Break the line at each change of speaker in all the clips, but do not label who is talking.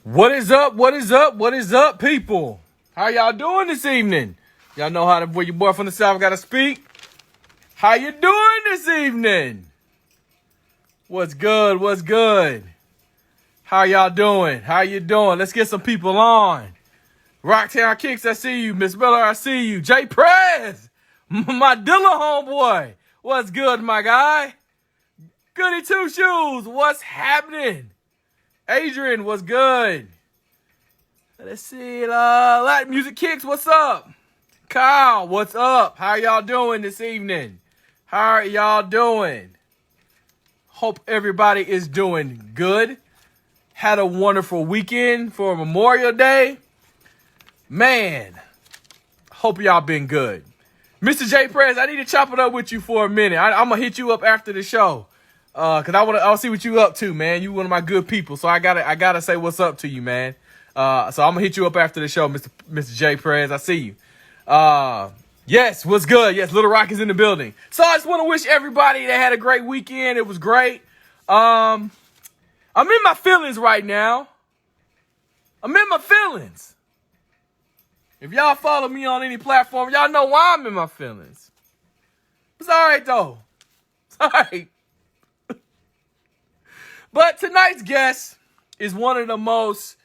What is up? What is up? What is up, people? How y'all doing this evening? Y'all know how where your boy from the South gotta speak. How you doing this evening? What's good? What's good? How y'all doing? How you doing? Let's get some people on. Rocktown Kicks, I see you. Miss Miller, I see you. Jay Prez, my Dilla homeboy. What's good, my guy? Goody Two Shoes, what's happening? Adrian, what's good? Let's see. Latin Music Kicks, what's up? Kyle, what's up? How y'all doing this evening? How are y'all doing? Hope everybody is doing good. Had a wonderful weekend for Memorial Day. Man, hope y'all been good. Mr. J. Prez, I need to chop it up with you for a minute. I'm going to hit you up after the show. Cause I'll see what you up to, man. You one of my good people, so I gotta say what's up to you, man. So I'm gonna hit you up after the show, Mr. J. Prez. I see you. Yes, what's good? Yes, Little Rock is in the building. So I just want to wish everybody that had a great weekend. It was great. I'm in my feelings right now. I'm in my feelings. If y'all follow me on any platform, y'all know why I'm in my feelings. It's all right though. It's all right. But tonight's guest is one of the most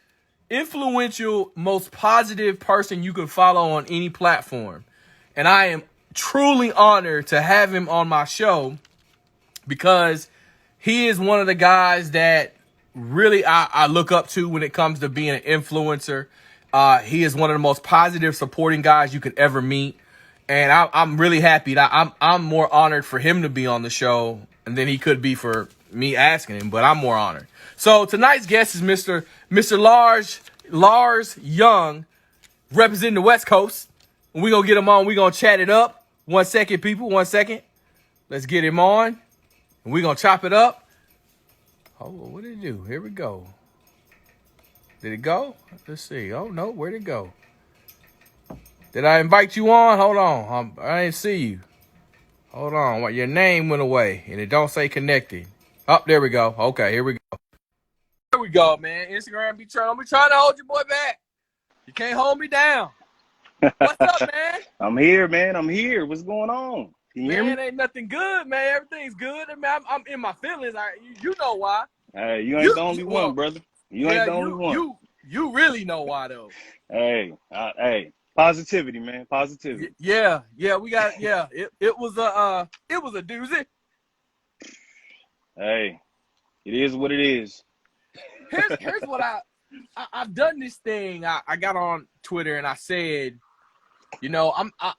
influential, most positive person you can follow on any platform. And I am truly honored to have him on my show because he is one of the guys that really I look up to when it comes to being an influencer. He is one of the most positive supporting guys you could ever meet. And I'm really happy that I'm more honored for him to be on the show than he could be for me asking him, but I'm more honored. So tonight's guest is Mr. Lars Young, representing the West Coast. We're going to get him on. We're going to chat it up. 1 second, people. 1 second. Let's get him on. And we're going to chop it up. Oh, what did it do? Here we go. Did it go? Let's see. Oh, no. Where'd it go? Did I invite you on? Hold on. I didn't see you. Hold on. Your name went away, and it don't say connected. Oh, there we go. Okay, here we go. There we go, man. Instagram be trying to hold your boy back. You can't hold me down. What's up, man?
I'm here, man. I'm here. What's going on? Can you hear me?
Ain't nothing good, man. Everything's good. I mean, I'm in my feelings. You know why.
Hey, you ain't the only one, brother. You ain't the only one.
You really know why, though.
Hey, positivity, man. Positivity.
Yeah, we got, yeah. It was a doozy.
Hey, it is what it is.
Here's what I've done this thing. I got on Twitter and I said, you know,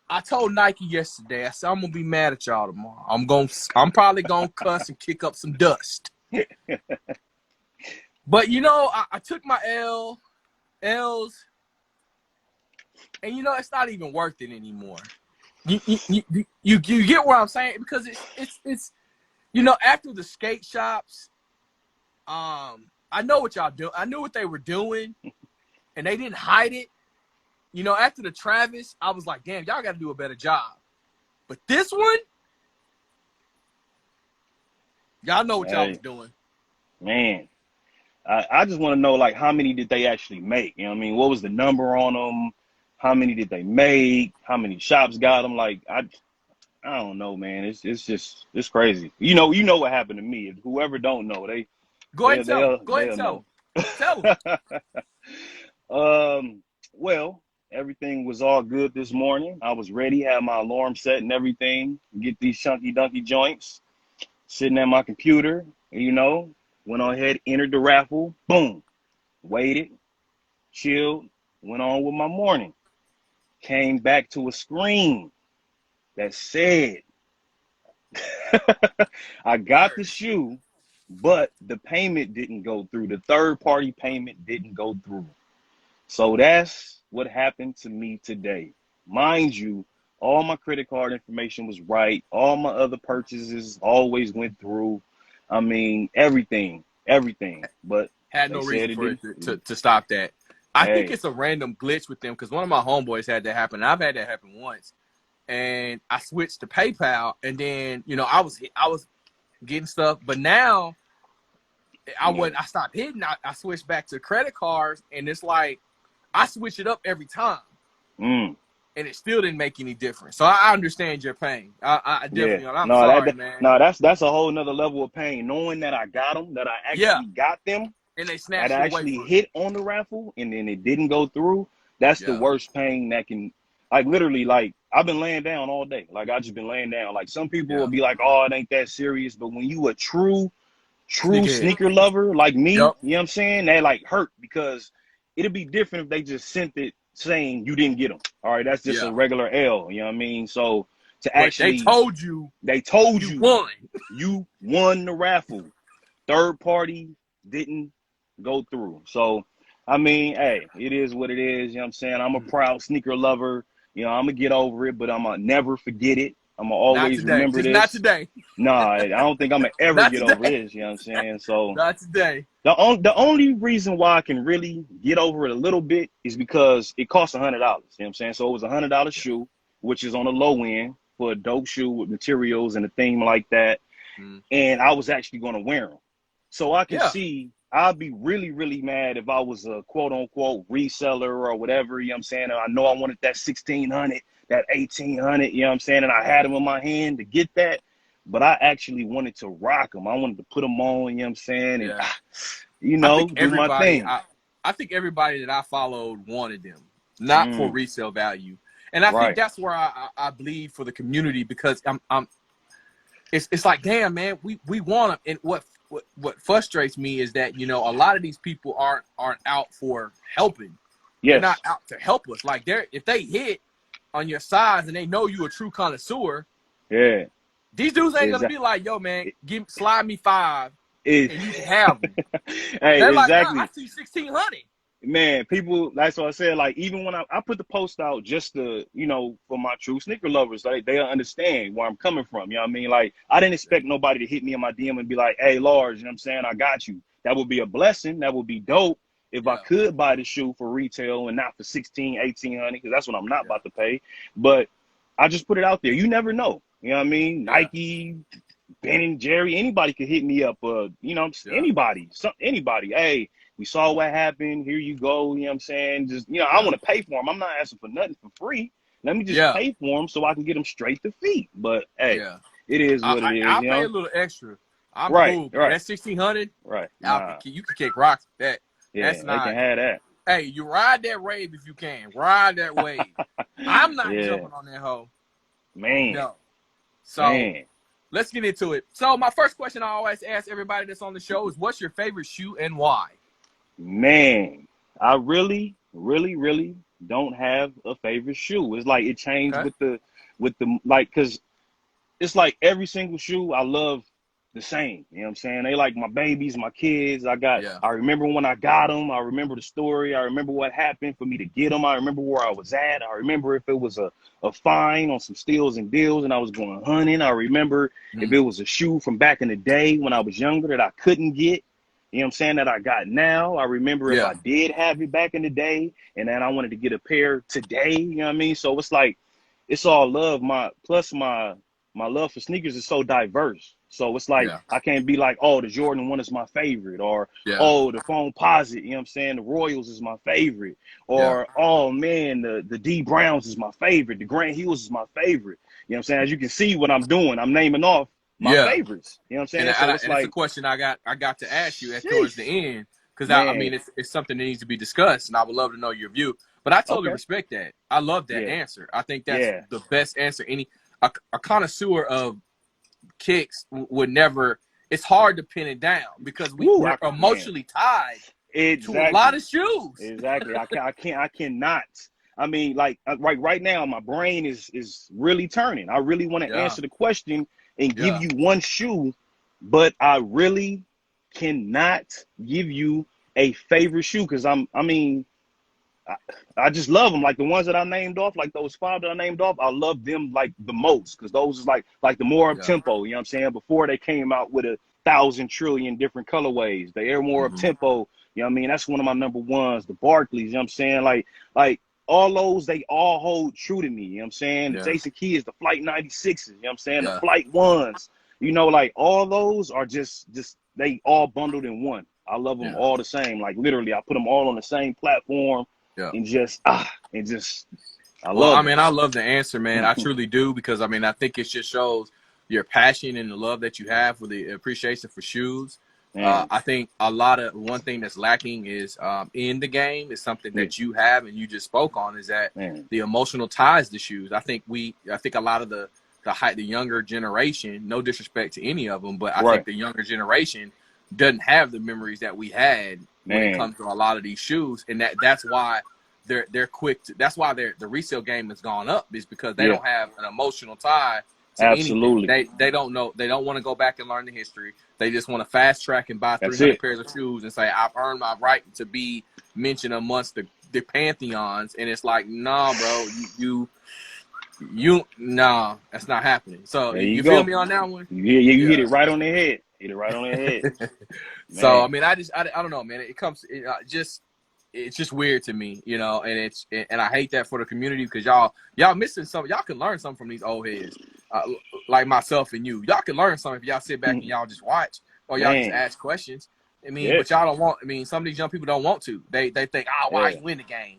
I told Nike yesterday, I said I'm gonna be mad at y'all tomorrow. I'm probably gonna cuss and kick up some dust. But you know, I took my L's, and you know it's not even worth it anymore. You get what I'm saying? Because it's you know, after the skate shops, I know what y'all do. I knew what they were doing, and they didn't hide it. You know, after the Travis, I was like, damn, y'all got to do a better job. But this one, y'all know what y'all was doing.
Man, I just want to know, like, how many did they actually make? You know what I mean? What was the number on them? How many did they make? How many shops got them? Like, I don't know, man. It's crazy. You know what happened to me. If whoever don't know,
Go ahead and tell them. Tell
them. Well, everything was all good this morning. I was ready, had my alarm set and everything. Get these chunky dunky joints. Sitting at my computer, you know, went on ahead, entered the raffle. Boom. Waited, chilled, went on with my morning. Came back to a screen that said, I got the shoe, but the payment didn't go through. The third-party payment didn't go through. So that's what happened to me today. Mind you, all my credit card information was right. All my other purchases always went through. I mean, everything. But
had no reason for it to stop that. I think it's a random glitch with them because one of my homeboys had that happen. I've had that happen once. And I switched to PayPal, and then, you know, I was getting stuff. But now
Yeah.
I stopped hitting. I switched back to credit cards, and it's like I switch it up every time,
Mm.
and it still didn't make any difference. So I understand your pain. I
Yeah.
definitely. I'm
No,
sorry, man.
no, that's a whole nother level of pain. Knowing that I got them, that I
Yeah,
actually got them,
and they
that
snatched it away
actually
from you.
hit on the raffle, and then it didn't go through. That's the
Yeah,
worst pain that can, like, literally, like, I've been laying down all day. Like, I just been laying down. Like, some people will
yeah.
be like, oh, it ain't that serious. But when you a true
Sneakerhead.
sneaker lover like me,
Yep.
you know what I'm saying? They like hurt because it'd be different if they just sent it saying you didn't get them. All right, that's just a
Yeah.
regular L. You know what I mean? So to
But they
actually,
told you
they told
you
you
won.
you won the raffle. Third party didn't go through. So I mean, hey, it is what it is. You know what I'm saying? I'm a proud sneaker lover. You know, I'm gonna get over it, but I'm gonna never forget it. I'm gonna
Not
always
today.
remember
Just not
this.
today.
Nah, I don't think I'm gonna ever
Not
get over
today.
this. You know what I'm saying? So
Not today.
the only reason why I can really get over it a little bit is because it costs $100. You know what I'm saying? So it was $100
Yeah.
shoe, which is on the low end for a dope shoe with materials and a theme like that.
Mm.
And I was actually going to wear them. So I can
Yeah.
see I'd be really, really mad if I was a quote unquote reseller or whatever. You know what I'm saying? And I know I wanted that 1600, that 1800. You know what I'm saying? And I had them in my hand to get that. But I actually wanted to rock them. I wanted to put them on, you know what I'm saying? And,
Yeah.
you
I
know,
think
do my
everybody
thing.
I think everybody that I followed wanted them, not for
Mm,
resale value. And I think
right.
that's where I bleed for the community, because I'm it's like, damn, man, we want them. And what frustrates me is that, you know, a lot of these people aren't out for helping. They're not
Yes.
out to help us. Like, if they hit on your size and they know you a true connoisseur,
Yeah.
these dudes ain't gonna
Exactly.
be like, yo, man, slide me 5
It,
and you can have them.
hey,
They're like, nah, I
exactly.
see 1600.
Man, people, that's what I said. Like, even when I put the post out just to, you know, for my true sneaker lovers, like, they'll understand where I'm coming from. You know what I mean? Like, I didn't expect nobody to hit me in my DM and be like, hey, Lars, you know what I'm saying? I got you. That would be a blessing. That would be dope if I
Yeah,
could buy the shoe for retail and not for 1800, because that's what I'm not
yeah,
about to pay. But I just put it out there. You never know. You know what I mean?
yeah,
Nike, Ben and Jerry, anybody could hit me up. You know,
yeah,
anybody, anybody. Hey, we saw what happened. Here you go. You know what I'm saying? Just, you know, I
yeah,
want to pay for them. I'm not asking for nothing for free. Let me just
yeah,
pay for them so I can get them straight to feet. But hey,
yeah.
it is what it is.
I'll
You
pay a
know?
little extra. I'm
Right,
cool, but
right,
that 1600,
right.
y'all
Nah,
you can kick rocks with that.
yeah,
That's
they can
not.
have that.
Hey, you ride that wave if you can. Ride that wave. I'm not
Yeah,
jumping on that hoe.
man,
No. So
man,
let's get into it. So my first question I always ask everybody that's on the show is, what's your favorite shoe and why?
man. I really, really, really don't have a favorite shoe. It's like it changed
Okay.
with the like, cause it's like every single shoe I love the same. You know what I'm saying? They like my babies, my kids.
Yeah.
I remember when I got them. I remember the story. I remember what happened for me to get them. I remember where I was at. I remember if it was a fine on some steals and deals and I was going hunting. I remember if
Mm.
it was a shoe from back in the day when I was younger that I couldn't get. You know what I'm saying, that I got now. I remember if
Yeah.
I did have it back in the day and then I wanted to get a pair today. You know what I mean? So it's like, it's all love. My love for sneakers is so diverse. So it's like
Yeah.
I can't be like, oh, the Jordan 1 is my favorite, or
Yeah.
oh, the Foam Posit, you know what I'm saying? The Royals is my favorite,
Yeah.
or oh man, the D Browns is my favorite, the Grant Hills is my favorite. You know what I'm saying? As you can see what I'm doing, I'm naming off my
Yeah.
favorites. You know what I'm saying? So it's
And it's a
like,
question I got to ask you at towards the
sheesh,
end, because I mean,
man.
it's something that needs to be discussed, and I would love to know your view. But I totally
Okay.
respect that. I love that
Yeah.
answer. I think that's
Yeah.
the best answer. A connoisseur of kicks would never. It's hard to pin it down because
Woo,
we're
man.
emotionally tied to a lot
Exactly.
of shoes.
Exactly. I cannot. I mean, like right now, my brain is really turning. I really want to
Yeah.
answer the question and give
Yeah.
you one shoe, but I really cannot give you a favorite shoe because I mean, I, I just love them. Like the ones that I named off, like those 5 that I named off, I love them like the most because those is like the more up
Yeah.
tempo. You know what I'm saying? Before they came out with 1,000 trillion different colorways, the Air more up
Mm-hmm.
tempo. You know what I mean? That's one of my number ones. The Barclays. You know what I'm saying? Like all those, they all hold true to me. You know what I'm saying? The
Yeah.
Jason Kids, the Flight 96s. You know what I'm saying? The
Yeah.
Flight ones. You know, like all those are just they all bundled in one. I love them all the same. Like literally, I put them all on the same platform, and just I
Well,
love
I
them.
mean, I love the answer, man. I truly do, because I mean, I think it just shows your passion and the love that you have for the appreciation for shoes. I think one thing that's lacking is in the game is something that you have and you just spoke on, is that the emotional ties to shoes. I think a lot of the younger generation, no disrespect to any of them, but I think the younger generation doesn't have the memories that we had when it comes to a lot of these shoes, and that's why they're quick to, that's why the resale game has gone up, is because they don't have an emotional tie to anything. They don't know, they don't want to go back and learn the history. They just want to fast track and buy 300 pairs of shoes and say, I've earned my right to be mentioned amongst the pantheons. And it's like, nah, bro, nah, that's not happening. So you feel me on that one?
You hit it right on the head. Hit it right on the head.
So I mean, I don't know, man. It's just weird to me, you know, and I hate that for the community, because y'all missing something. Y'all can learn something from these old heads, like myself and you. Y'all can learn something if y'all sit back and y'all just watch, or y'all just ask questions. I mean, but y'all don't want. I mean, some of these young people don't want to. They think, why you win the game?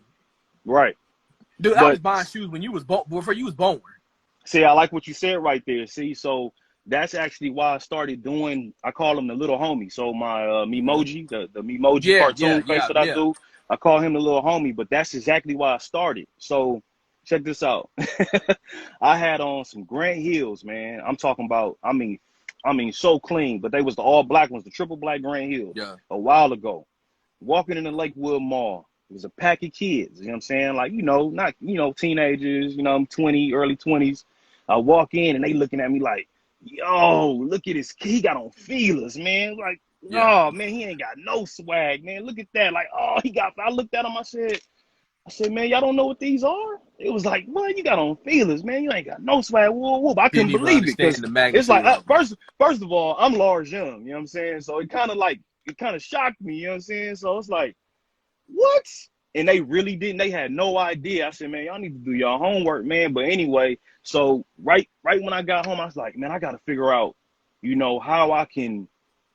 Right.
Dude, I was buying shoes when you was before you was born.
See, I like what you said right there. See, so that's actually why I started doing. I call him the little homie. So my Memoji, the Memoji cartoon face that I do, I call him the little homie. But that's exactly why I started. So check this out. I had on some Grant Hills, man. I'm talking about. I mean, so clean. But they was the all black ones, the triple black Grant Hills. A while ago, walking in the Lakewood Mall. It was a pack of kids, you know what I'm saying? Like, not, teenagers, I'm 20, early 20s. I walk in and they looking at me like, yo, look at this kid. He got on feelers, man. Like, oh, man, he ain't got no swag, man. Look at that. Like, oh, I looked at him, I said, man, y'all don't know what these are? It was like, what? You got on feelers, man. You ain't got no swag. Whoa, whoa. I couldn't believe it, because it's like, first of all, I'm Lars Young, you know what I'm saying? So it kind of shocked me, you know what I'm saying? So it's like, what? And they really didn't. They had no idea. I said, man, y'all need to do your homework, man. But anyway, so right when I got home, I was like, man, I got to figure out, how I can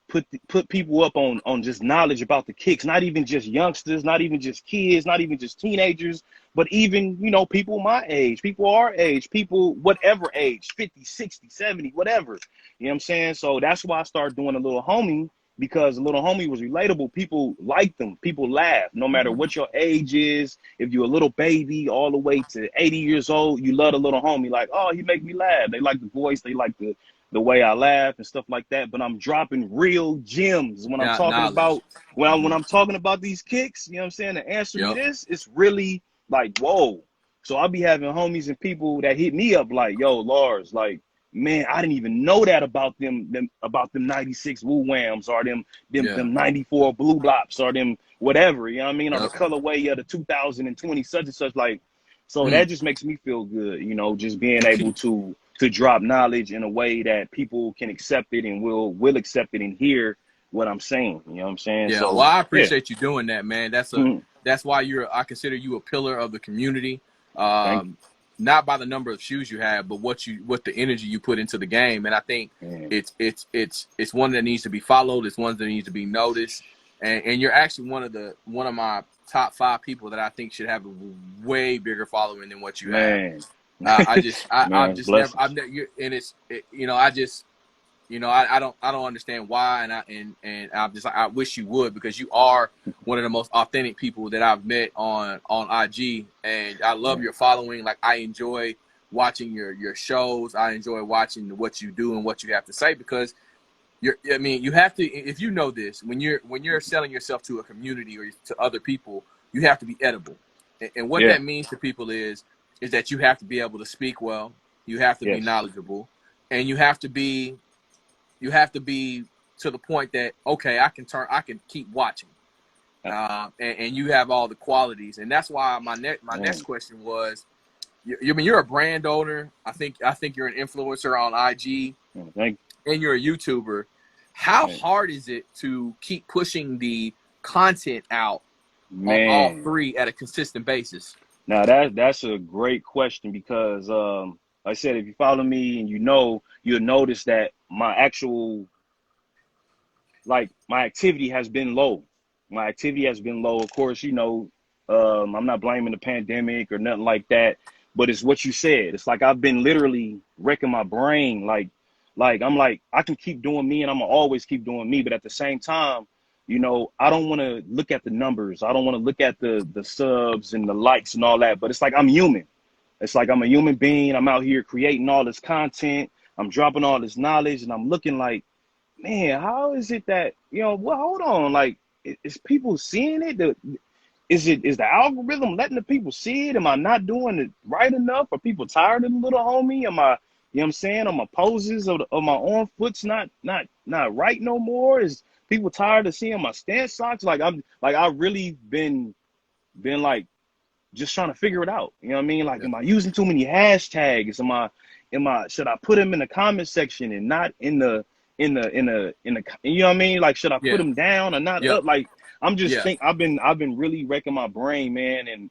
put people up on just knowledge about the kicks, not even just youngsters, not even just kids, not even just teenagers, but even, people my age, people our age, people whatever age, 50, 60, 70, whatever. You know what I'm saying? So that's why I started doing a little homie. Because the little homie was relatable. People liked them. People laugh. No matter what your age is, if you're a little baby all the way to 80 years old, you love the little homie. Like, oh, he make me laugh. They like the voice. They like the way I laugh and stuff like that. But I'm dropping real gems when I'm talking about when I'm talking about these kicks. You know what I'm saying? To answer me this, it's really like, whoa. So I'll be having homies and people that hit me up like, yo, Lars, like, man, I didn't even know that about them 96 Woo Whams, or them 94 Blue Blops, or them whatever, you know what I mean? Or the colorway of the 2020 such and such. Like, so that just makes me feel good, just being able to drop knowledge in a way that people can accept it and will accept it and hear what I'm saying. You know what I'm saying?
Yeah,
So,
well, I appreciate you doing that, man. That's why I consider you a pillar of the community. Not by the number of shoes you have, but what the energy you put into the game. And I think it's one that needs to be followed. It's one that needs to be noticed. And you're actually one of my top 5 people that I think should have a way bigger following than what you have. I've just never, I don't understand why, and I'm just like, I wish you would, because you are one of the most authentic people that I've met on IG, and I love your following. Like, I enjoy watching your shows. I enjoy watching what you do and what you have to say, because you have to, if you know this, when you're selling yourself to a community or to other people, you have to be edible. And what that means to people is that you have to be able to speak well, you have to be knowledgeable, and you have to be to the point that, okay, I can keep watching, and you have all the qualities. And that's why my next question was, you're a brand owner. I think you're an influencer on IG, and you're a YouTuber. How hard is it to keep pushing the content out on all 3 at a consistent basis?
Now that's a great question, because like I said, if you follow me and you'll notice that my actual like my activity has been low. My activity has been low. Of course, you know, I'm not blaming the pandemic or nothing like that, but it's what you said. It's like I've been literally wrecking my brain. Like I'm like, I can keep doing me and I'm gonna always keep doing me. But at the same time, you know, I don't want to look at the numbers. I don't want to look at the subs and the likes and all that. But it's like I'm human. It's like I'm a human being. I'm out here creating all this content. I'm dropping all this knowledge, and I'm looking like, man, how is it that, you know, well, hold on, like, is people seeing it? Is the algorithm letting the people see it? Am I not doing it right enough? Are people tired of the little homie? Am I, you know what I'm saying? Are my poses of my on foot's not right no more? Is people tired of seeing my stance socks? Like I really been like just trying to figure it out. You know what I mean? Like,
Yeah.
am I using too many hashtags? Should I put them in the comment section and not in the you know what I mean? Like, should I put
Yeah.
them down or not
Yep.
up? Like, I'm just
Yeah.
think I've been really wrecking my brain, man. And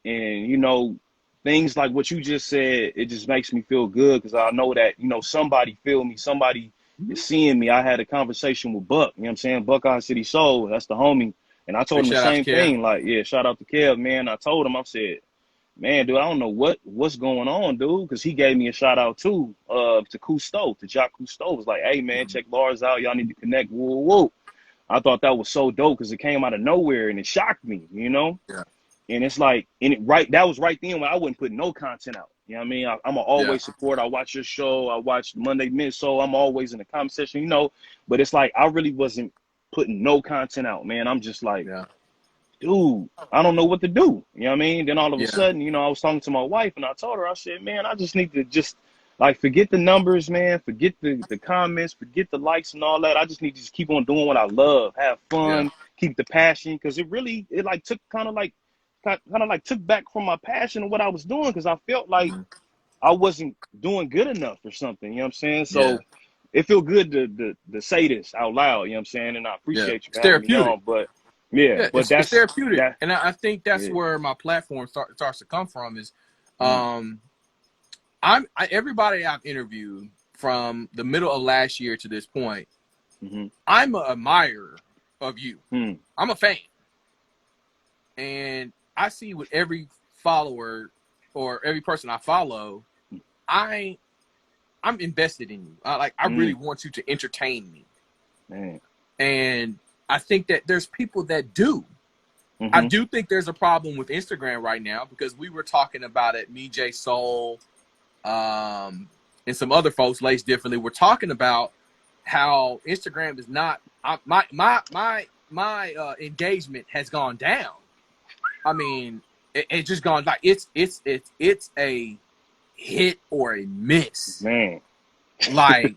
you know, things like what you just said, it just makes me feel good because I know that, you know, somebody feel me, somebody is seeing me. I had a conversation with Buck, you know what I'm saying? Buckeye City Soul, that's the homie. And I told
Big
him the
shout out to
same
Kev.
thing. Like, yeah, shout out to Kev, man. I told him, I said, man, dude, I don't know what's going on, dude, because he gave me a shout out too, to Cousteau, to Jacques Cousteau. Was like, hey, man, check Lars out. Y'all need to connect. Woo, woo, woo. I thought that was so dope because it came out of nowhere and it shocked me, you know.
Yeah.
And it's like, that was right then when I wouldn't put no content out. You know what I mean? I'm going to
Yeah.
always support. I watch your show. I watch Monday Mid, so I'm always in the comment section, you know. But it's like, I really wasn't putting no content out, man. I'm just like,
Yeah.
dude, I don't know what to do. You know what I mean? Then all of a
Yeah.
sudden, you know, I was talking to my wife and I told her, I said, man, I just need to just like forget the numbers, man. Forget the comments, forget the likes and all that. I just need to just keep on doing what I love, have
Yeah.
fun, keep the passion. Because it like took kind of like took back from my passion of what I was doing because I felt like
Mhm.
I wasn't doing good enough or something. You know what I'm saying?
Yeah.
So it feel good to say this out loud. You know what I'm saying? And I
Yeah.
appreciate you
It's
for having me
therapeutic.
on. But yeah,
Yeah,
but
it's therapeutic,
that
and I think that's
yeah.
where my platform starts to come from. Is
Mm,
um, everybody I've interviewed from the middle of last year to this point,
mm-hmm,
I'm an admirer of you.
mm,
I'm a fan, and I see with every follower or every person I follow, I'm invested in you. I really
mm,
want you to entertain me,
man.
and I think that there's people that do. I
Mm-hmm,
do think there's a problem with Instagram right now because we were talking about it. Me, J Soul, and some other folks, laced differently. We're talking about how Instagram is not my engagement has gone down. I mean, it's just gone like it's a hit or a miss.
man.
Like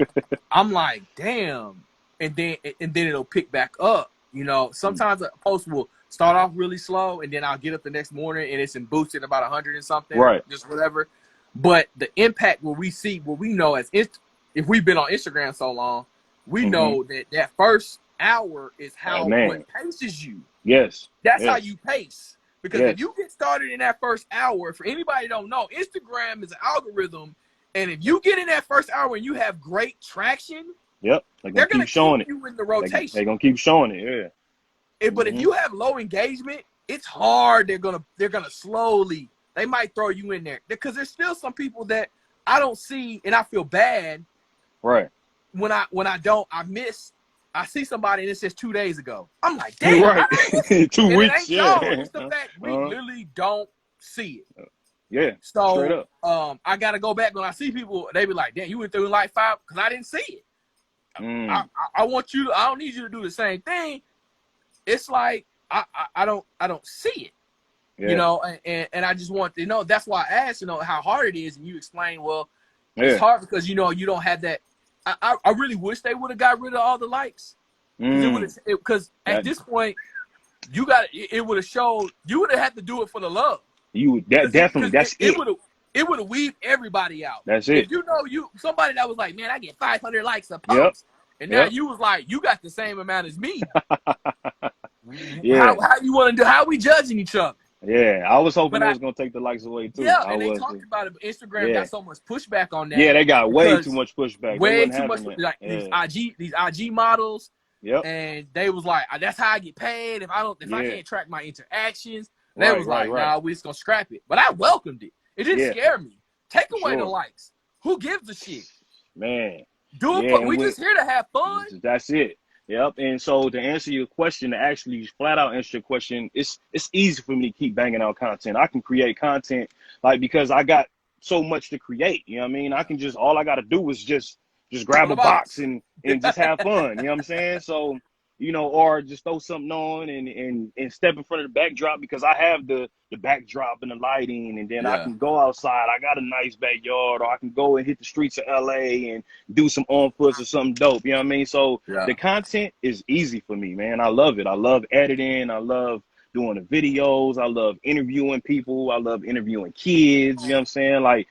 I'm like, damn, and then it'll pick back up. You know,
Mm,
sometimes a post will start off really slow, and then I'll get up the next morning and it's in boosted about 100 and something or
right.
just whatever. But the impact what we know if we've been on Instagram so long, we
Mm-hmm.
know that first hour is
Oh
what
man.
paces you.
Yes.
That's how
Yes.
you pace. Because if
Yes.
you get started in that first hour, for anybody who don't know, Instagram is an algorithm. And if you get in that first hour and you have great traction,
Yep. They're gonna
they're going
keep
to keep
showing it.
you in the
They're
rotation.
gonna keep showing it. Yeah.
But if
Mm-hmm.
you have low engagement, it's hard. They're gonna slowly. They might throw you in there because there's still some people that I don't see, and I feel bad
Right.
when I miss. I see somebody and it says 2 days ago. I'm like, damn, how
Right.
did I miss it?
2
And it
weeks.
ain't y'all.
Yeah.
It's the fact we
Uh,
literally don't see it.
yeah. Straight
So
up.
I gotta go back when I see people. They be like, damn, you went through like 5 because I didn't see it.
Mm.
I want you. I don't need you to do the same thing. It's like I don't see it. You
Yeah.
know, and I just want that's why I asked, how hard it is, and you explain, well, it's
Yeah.
hard because you don't have that. I really wish they would have got rid of all the likes
Mm.
because at
That
this point it would have showed you would have had to do it for the love
that
because
definitely. That's
it
it.
would have weaved everybody out.
That's
If
it.
somebody that was like, man, I get 500 likes a
Yep.
post, and now
Yep.
you was like, you got the same amount as me.
Yeah.
How you want to do? How we judging each other?
Yeah. I was hoping
But
they was gonna take the likes away too.
yeah,
I
and they
was.
talked about it, but Instagram
Yeah.
got so much pushback on
Yeah.
that
They got way too
because
much pushback. They
way
wasn't
too much
having that.
like
Yeah.
these IG models.
Yep.
And they was like, that's how I get paid. If I
Yeah.
can't track my interactions, they
Right.
was like,
Right.
nah, we just gonna scrap it. But I welcomed it. It didn't
Yeah.
scare me. Take
For
away the
sure.
likes. Who gives a shit?
Man.
Do
Yeah.
it.
And
We
when
just here to have fun.
that's it. Yep. And so to answer your question, to actually flat out answer your question, it's easy for me to keep banging out content. I can create content like because I got so much to create. You know what I mean? I can just all I got to do is just
Throw
grab
the
a box
box.
and just have fun. You know what I'm saying? So or just throw something on and step in front of the backdrop because I have the backdrop and the lighting, and then I
Yeah.
can go outside. I got a nice backyard, or I can go and hit the streets of LA and do some on foots or something dope. You know what I mean? So
Yeah.
the content is easy for me, man. I love it. I love editing. I love doing the videos. I love interviewing people. I love interviewing kids. You know what I'm saying? Like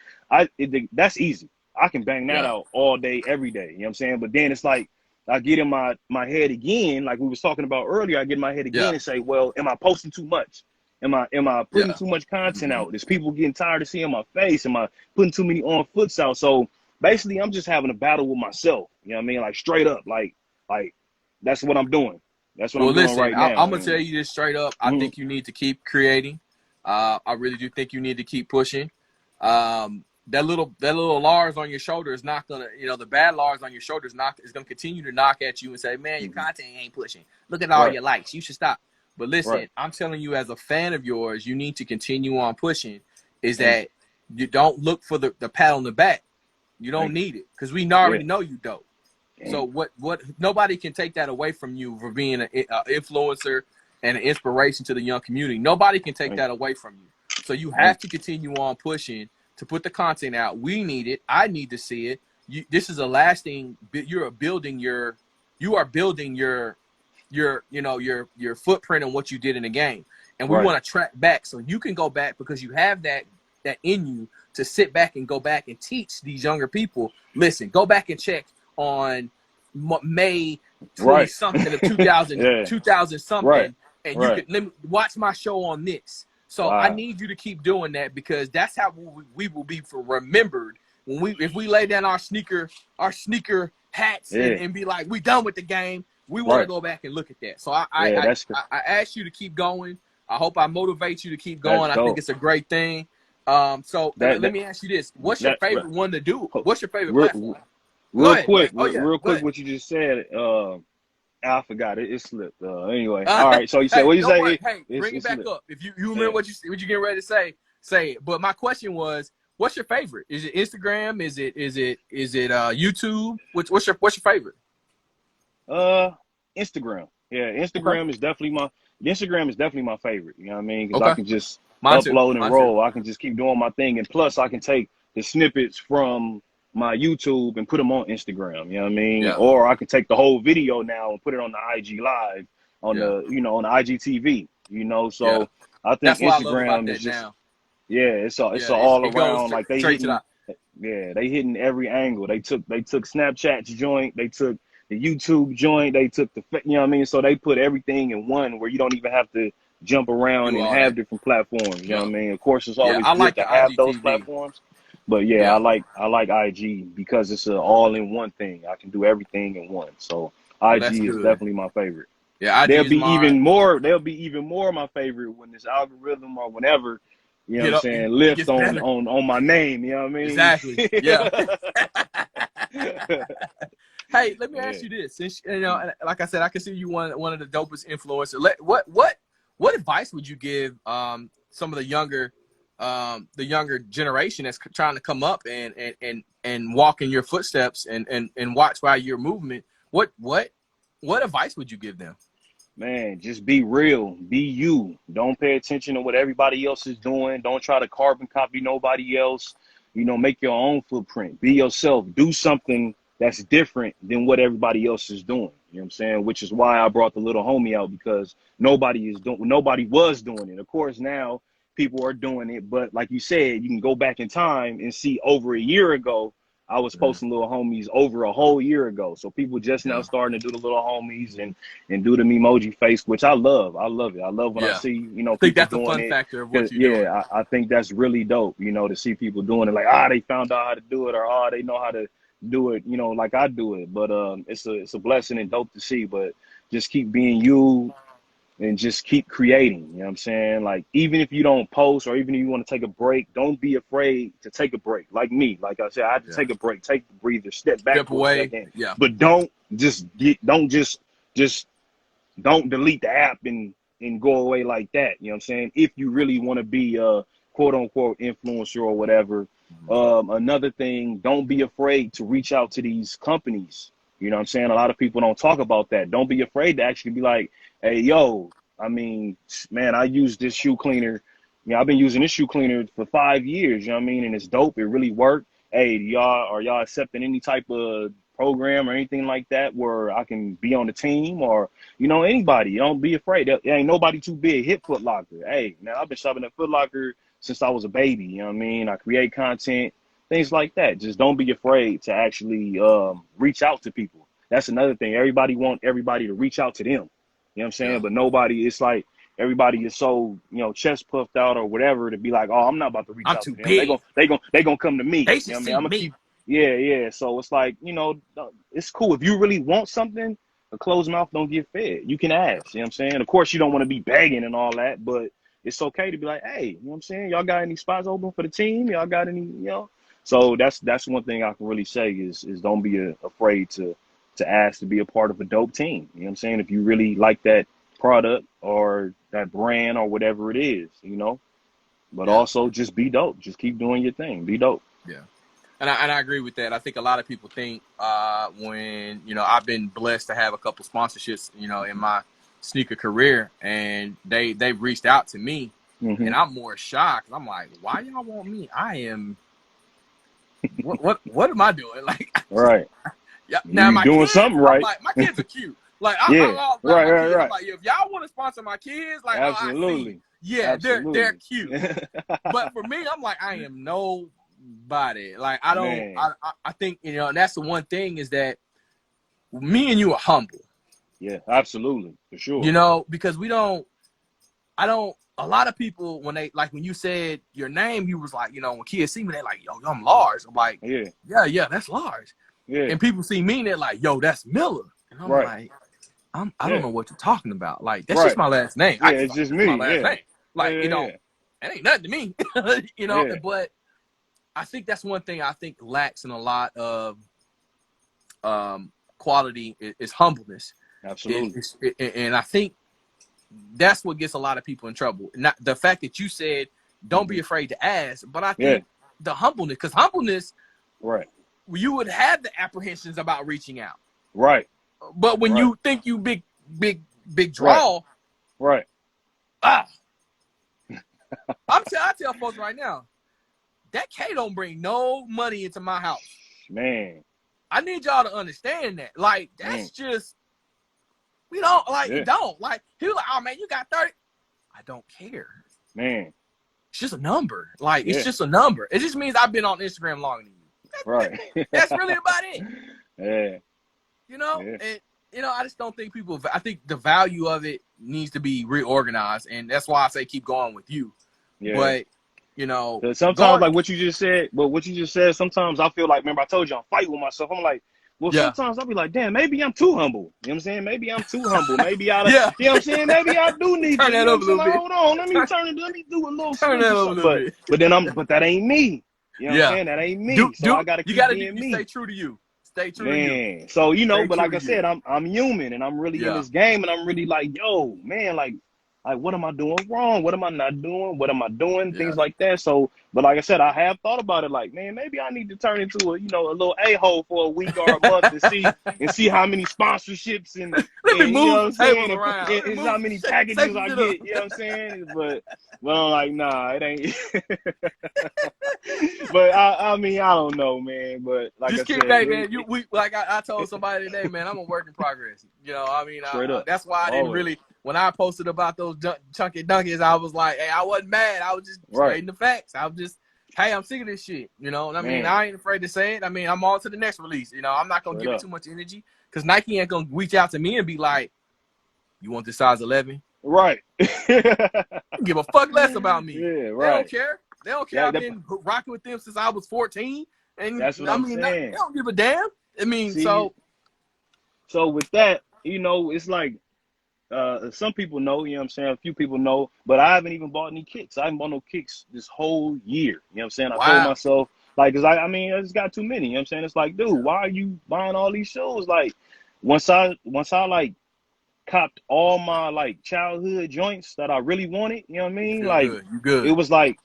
that's easy. I can bang that
Yeah.
out all day, every day. You know what I'm saying? But then it's like I get in my head again, like we was talking about earlier. I get in my head again
Yeah.
and say, well, am I posting too much? Am I putting
Yeah.
too much content
Mm-hmm.
out? Is people getting tired of seeing my face? Am I putting too many on foots out? So basically, I'm just having a battle with myself. You know what I mean? Like straight up, like that's what I'm doing. That's what
Well,
I'm doing
listen,
right now.
I'm gonna tell you this straight up. I
Mhm.
think you need to keep creating. I really do think you need to keep pushing. That little Lars on your shoulder is not gonna, the bad Lars on your shoulder is gonna continue to knock at you and say, man, your
Mhm.
content ain't pushing. Look at all
Right,
your likes. You should stop. But listen,
right.
I'm telling you, as a fan of yours, you need to continue on pushing. Is
Thank you,
that you don't look for the pat on the back. You don't
thank you.
need it because we
Yeah,
already know you dope. So
damn.
what nobody can take that away from you for being an influencer and an inspiration to the young community. Nobody can take
Thank
that away from you. So you
you,
have to continue on pushing to put the content out. We need it. I need to see it. This is a lasting. You are building your your footprint on what you did in the game, and we
right,
want to track back so you can go back because you have that in you to sit back and go back and teach these younger people. Listen, go back and check on May 20
right.
something of 2000,
Yeah,
2000
right,
something, and you
right.
could let me watch my show on this. So I
Wow.
need you to keep doing that because that's how we will be for remembered when if we lay down our sneaker hats
Yeah,
and be like, we done with the game. We want to
right.
go back and look at that. So I
Yeah,
I, I, I ask you to keep going. I hope I motivate you to keep
that's
going. I think
dope.
it's a great thing. So
That
let
that
me ask you this: what's your
that
favorite one to do?
ho-
What's your favorite
real,
platform? Go
real
ahead.
quick,
Oh yeah,
real
go
quick,
ahead.
what you just said. I forgot it. It slipped. Anyway, all right. So you said
Hey,
what you
don't
say?
worry. Hey, bring
It
it back
slipped.
up. If you remember
Yeah.
what you getting ready to say, say it. But my question was, what's your favorite? Is it Instagram? Is it YouTube? What's your favorite?
Uh, Instagram. Yeah,
Okay.
Instagram is definitely my favorite. You know what I mean? Because I
Okay.
can just
Mine too.
upload and
Mine too.
roll. I can just keep doing my thing, and plus I can take the snippets from my YouTube and put them on Instagram. You know what I mean?
Yeah.
Or I can take the whole video now and put it on the IG Live on
Yeah.
on the IGTV.
Yeah.
So I think
That's what I love about
Instagram is
that
just
now.
it's
Yeah.
a all
It goes
around like they
straight to
hitting.
the.
Yeah, they hitting every angle. They took Snapchat's joint. They took the YouTube joint. They took you know what I mean. So they put everything in one where you don't even have to jump around
Do
and
all
have
that.
different platforms. You know
Yeah.
what I mean. Of course, it's
Yeah.
always
I
good
like
to
the
have those
IGTV.
platforms, but yeah,
Yeah.
I like IG because it's a all in one thing. I can do everything in one. So
Well, that's
IG is
good.
definitely my favorite.
Yeah. IG
They'll
is
be
mine.
even more. They'll be even more my favorite when this algorithm or whenever you know what
Get
I'm
up.
saying,
It
lift
gets better.
on my name, you know what I mean?
Exactly. Yeah. Hey, let me
Yeah.
ask you this. Since like I said, I consider you one of the dopest influencers. What advice would you give some of the younger generation that's trying to come up and walk in your footsteps and watch by your movement? What advice would you give them?
Man, just be real. Be you. Don't pay attention to what everybody else is doing. Don't try to carbon copy nobody else. Make your own footprint. Be yourself. Do something that's different than what everybody else is doing. You know what I'm saying? Which is why I brought the little homie out because nobody was doing it. Of course, now people are doing it, but like you said, you can go back in time and see over a year ago I was
Mhm.
posting little homies over a whole year ago. So people just now
Yeah.
starting to do the little homies and do the emoji face, which I love. I love it. I love when I
Yeah.
see,
I think
people
that's the
doing
fun
it.
factor of what
Cause
you're doing.
yeah, I think that's really dope, to see people doing it like, they found out how to do it or, they know how to do it, you know, like I do it. But it's a blessing and dope to see. But just keep being you and just keep creating. You know what I'm saying? Like, even if you don't post or even if you want to take a break, don't be afraid to take a break. Like me, like I said, I had to
Yeah.
take a break, take a breather, step back
Step
for a
away.
second.
Yeah.
But just don't delete the app and go away like that. You know what I'm saying? If you really want to be a quote unquote influencer or whatever. Another thing, don't be afraid to reach out to these companies. You know what I'm saying? A lot of people don't talk about that. Don't be afraid to actually be like, hey, yo, I mean, man, I use this shoe cleaner. You know, I've been using this shoe cleaner for 5 years, you know what I mean? And it's dope. It really worked. Hey, are y'all accepting any type of program or anything like that where I can be on the team or, you know, anybody? Don't be afraid. There ain't nobody too big. Hit Foot Locker. Hey, man, I've been shopping at Foot Locker since I was a baby, you know what I mean? I create content, things like that. Just don't be afraid to actually reach out to people. That's another thing. Everybody want everybody to reach out to them. You know what I'm saying?
Yeah.
But nobody, it's like everybody is so, you know, chest puffed out or whatever to be like, oh, I'm not about to reach
I'm
out
too
to them.
big.
They gonna come to me.
They
You
should
know what I mean?
see
I'm gonna
me.
keep, yeah. So it's like, you know, it's cool. If you really want something, a closed mouth don't get fed. You can ask, you know what I'm saying? Of course, you don't want to be begging and all that, but it's okay to be like, hey, you know what I'm saying? Y'all got any spots open for the team? Y'all got any, you know? So that's one thing I can really say is don't be afraid to ask to be a part of a dope team. You know what I'm saying? If you really like that product or that brand or whatever it is, you know? But
Yeah.
also just be dope. Just keep doing your thing. Be dope.
Yeah. And I agree with that. I think a lot of people think when, you know, I've been blessed to have a couple sponsorships, you know, in my sneaker career, and they've reached out to me,
Mm-hmm.
and I'm more shocked. I'm like, why y'all want me? I am what am I doing? Like,
Right.
yeah. Now
You
my
doing
kids,
something
I'm
right.
like, my kids are cute. Like I'm
Yeah.
all about
Right,
my
right,
kids. I'm
right.
like, if y'all want to sponsor my kids, like, oh, I see you.
Absolutely.
Yeah, they're
Absolutely.
cute. But for me, I'm like, I am nobody. Like, I don't.
Man.
I think, you know, and that's the one thing is that me and you are humble.
Yeah, absolutely. For
You
sure.
know, because we don't. I don't. A lot of people when they like when you said your name, you was like, you know, when kids see me, they're like, yo, I'm Lars. I'm like,
Yeah.
yeah, that's Lars.
Yeah.
And people see me, and they're like, yo, that's Miller. And I'm
Right.
like, I don't
Yeah.
know what you're talking about. Like, that's just
Right.
my last name.
Yeah, it's just
That's my
me.
last
Yeah.
name.
Yeah,
Like, it
yeah,
don't. It ain't nothing to me. You know.
yeah.
But I think that's one thing I think lacks in a lot of quality is humbleness.
Absolutely.
And I think that's what gets a lot of people in trouble. Not the fact that you said don't
Mm-hmm.
be afraid to ask, but I
Yeah.
think the humbleness, because humbleness,
Right.
you would have the apprehensions about reaching out.
Right.
But when
Right.
you think you big
Right.
draw,
Right.
ah, I tell folks right now, that K don't bring no money into my house.
Man.
I need y'all to understand that. Like,
Man.
that's just, we don't, like,
Yeah.
it don't. Like, he was like, oh, man, you got 30. I don't care.
Man.
It's just a number. Like, it's
Yeah.
just a number. It just means I've been on Instagram longer than you.
Right.
That's really about it.
Yeah.
You know?
Yeah.
And, you know, I just don't think people, I think the value of it needs to be reorganized. And that's why I say keep going with you.
Yeah.
But, you know,
Because sometimes, like what you just said, sometimes I feel like, remember, I told you I'm fighting with myself. I'm like, well,
yeah.
sometimes I'll be like, damn, maybe I'm too humble. You know what I'm saying? Maybe I'm too humble. Maybe
Yeah.
you know what I'm saying? Maybe I do need
Turn
to, you
that
know what
up
I'm
a
saying?
little
Like,
bit.
hold on, let me do a little
Turn
switch
that
or
up a
something.
little bit.
But that ain't me. You know what I'm
Yeah.
saying? That ain't me. So I gotta
You
keep
gotta
being me.
stay true to you. Stay true to you.
Man. So, you know,
Stay
but
true
like
to
I
you.
said, I'm human and I'm really in
Yeah.
this game and I'm really like, yo, man, like what am I doing wrong? What am I not doing? What am I doing?
Yeah.
Things like that. So, but like I said, I have thought about it. Like, man, maybe I need to turn into a, you know, a little a-hole for a week or a month and see how many sponsorships
Let me
and you know
move
what I'm
some
saying,
tables around. Let me
and how
move
many
shake
packages
some
I
shit up.
get. You know what I'm saying? But I'm like, nah, it ain't. But I mean, I don't know, man. But like I
Just keep,
said,
hey man, I told somebody today, man, I'm a work in progress. You know, I mean,
straight up,
that's why I didn't
always
really, when I posted about those chunky donkeys, I was like, hey, I wasn't mad. I was just
right,
stating the facts. I was just, hey, I'm sick of this shit. You know, I mean,
man.
I ain't afraid to say it. I mean, I'm on to the next release. You know, I'm not gonna
Straight
give it
up.
too much energy because Nike ain't gonna reach out to me and be like, you want this size 11?
Right.
Give a fuck less about me.
Yeah,
They don't
right.
care. They don't care.
Yeah,
I've been rocking with them since I was 14. And
That's what
I
I'm
mean, they
saying.
don't give a damn. I mean,
See,
so
so with that, it's like some people know, you know what I'm saying? A few people know, but I haven't even bought any kicks. I haven't bought no kicks this whole year. You know what I'm saying? I told
wow.
myself, like, cause I mean, I just got too many. You know what I'm saying? It's like, dude,
Yeah.
why are you buying all these shoes? Like, once I like copped all my like childhood joints that I really wanted, you know what I
You
mean?
feel
Like,
good. You good.
it was like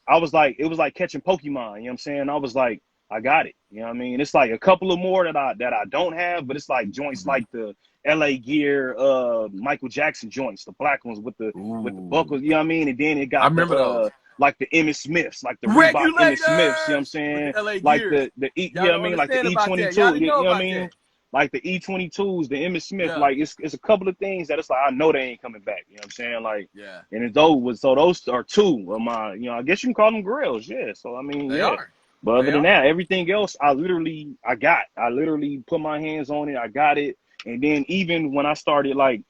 catching Pokemon, you know what I'm saying? I was like, I got it. You know what I mean? It's like a couple of more that I don't have, but it's like joints
Mhm.
like the LA Gear Michael Jackson joints, the black ones with the
Ooh.
buckles, you know what I mean? And then it
I
got
remember those.
like the Emmett Smiths, like the Reebok Emmett Smiths, you know what I'm
Regulators with
saying?
the LA
Like
Gears.
you
Y'all
know what I
don't
mean? Like the
understand about that. Y'all
E22,
didn't
you
know
know what I
about
mean?
that.
Like the E22s, the Emmitt Smith,
Yeah.
like it's a couple of things that it's like I know they ain't coming back. You know what I'm saying? Like,
Yeah.
and it's those are two of my, I guess you can call them grills, yeah. So I mean,
They
yeah.
are.
But other
They
than
are.
that, everything else I literally put my hands on it. I got it, and then even when I started like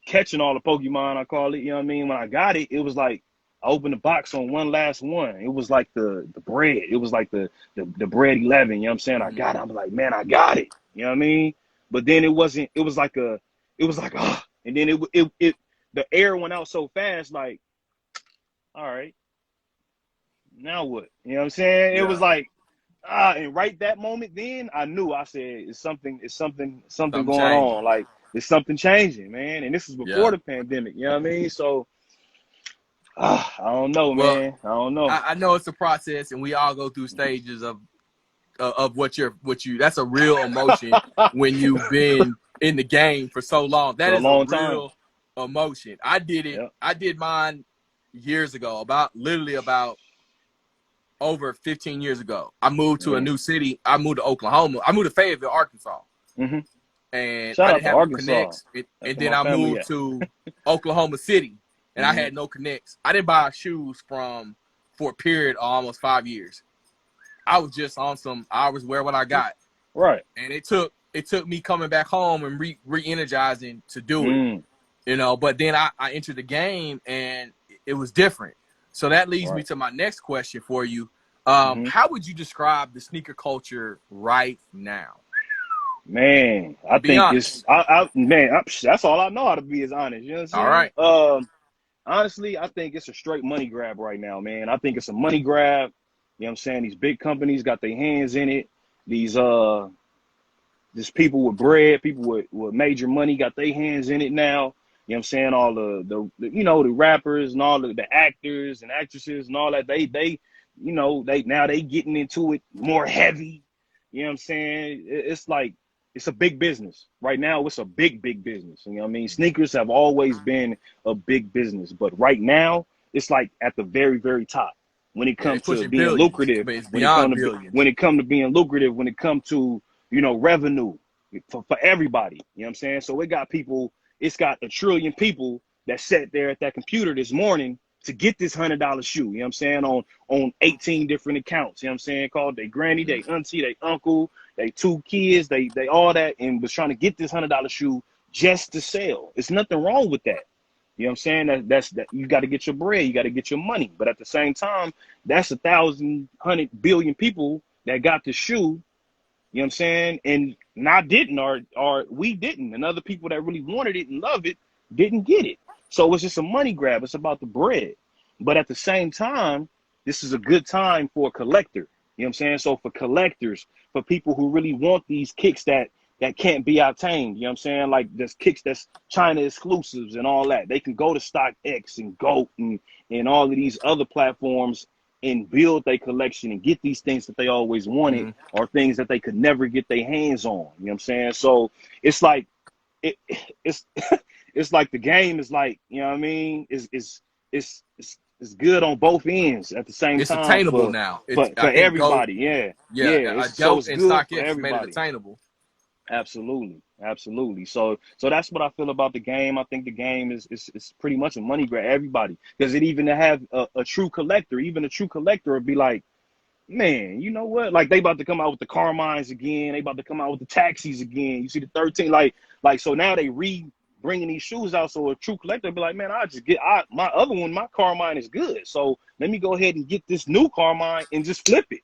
catching all the Pokemon, I call it, you know what I mean? When I got it, it was like I opened the box on one last one. It was like the bread. It was like the bread 11, you know what I'm saying? I
Mhm.
got it. I'm like, man, I got it. You know what I mean? But then it was like and then it the air went out so fast, like, all right, now what? You know what I'm saying? It was
Yeah.
like, and right that moment, then I knew. I said, something
Something
going
changing.
on. Like, it's something changing, man. And this is before
Yeah.
the pandemic. You know what I mean? So, I don't know,
Well,
man. I don't know.
I know it's a process, and we all go through stages of what you. That's a real emotion when you've been in the game for so long. That
For a
is a
long time.
real emotion. I did it.
Yep.
I did mine years ago. Literally about over 15 years ago. I moved to a
Man.
new city. I moved to Oklahoma. I moved to Fayetteville, Arkansas,
hmm
and
Shout
I
out
didn't
to
have no
Arkansas.
connects.
That's
And
where
then
my
I
family
moved
at.
to Oklahoma City, and I
hmm
had no connects. I didn't buy shoes for a period of almost 5 years. I was just on some. I was wear what I got,
Right.
and it took me coming back home and re-energizing to do it.
Mm.
But then I entered the game, and it was different. So that leads me
Right.
to my next question for you.
hmm
How would you describe the sneaker culture right now?
Man, I
Be
think it's
honest.
that's all I know how to be is honest. You know what I'm
All
saying?
right.
Honestly, I think it's a straight money grab right now, man. I think it's a money grab. You know what I'm saying? These big companies got their hands in it. These just people with bread, people with major money got their hands in it now. You know what I'm saying? All the rappers and all the actors and actresses and all that, they getting into it more heavy. You know what I'm saying? It's like it's a big business. Right now it's a big business. You know what I mean? Sneakers have always been a big business, but right now it's like at the very, very top when it
Yeah, they
comes to
pushing
being
billions.
lucrative,
It's
when it come
beyond
to be,
billions.
when it come to being lucrative, when it come to revenue for everybody. You know what I'm saying? So it's got a trillion people that sat there at that computer this morning to get this $100 shoe. You know what I'm saying? On 18 different accounts. You know what I'm saying? Called they granny, they auntie, they uncle, they two kids, they all that, and was trying to get this $100 shoe just to sell. It's nothing wrong with that. You know what I'm saying? That you got to get your bread, you got to get your money. But at the same time, that's 1,100 billion people that got the shoe. You know what I'm saying? And I didn't, or we didn't. And other people that really wanted it and love it didn't get it. So it's just a money grab. It's about the bread. But at the same time, this is a good time for a collector. You know what I'm saying? So for collectors, for people who really want these kicks that can't be obtained, you know what I'm saying? Like there's kicks that's China exclusives and all that. They can go to StockX and GOAT and all of these other platforms and build their collection and get these things that they always wanted
Mm-hmm.
or things that they could never get their hands on. You know what I'm saying? So it's like it it's it's like the game is like, you know what I mean? It's good on both ends at the same
It's
time
attainable
for
now.
for
I think GOAT,
everybody. Yeah.
yeah,
Yeah.
GOAT
It's
and
good for
StockX has made it
everybody.
attainable.
Absolutely, absolutely. So that's what I feel about the game. I think the game is pretty much a money grab. Everybody, because it even to have a true collector, even a true collector would be like, man, you know what? Like they about to come out with the Carmines again. They about to come out with the taxis again. You see the 13, like so now they bringing these shoes out. So a true collector be like, man, my other one, my Carmine is good. So let me go ahead and get this new Carmine and just flip it.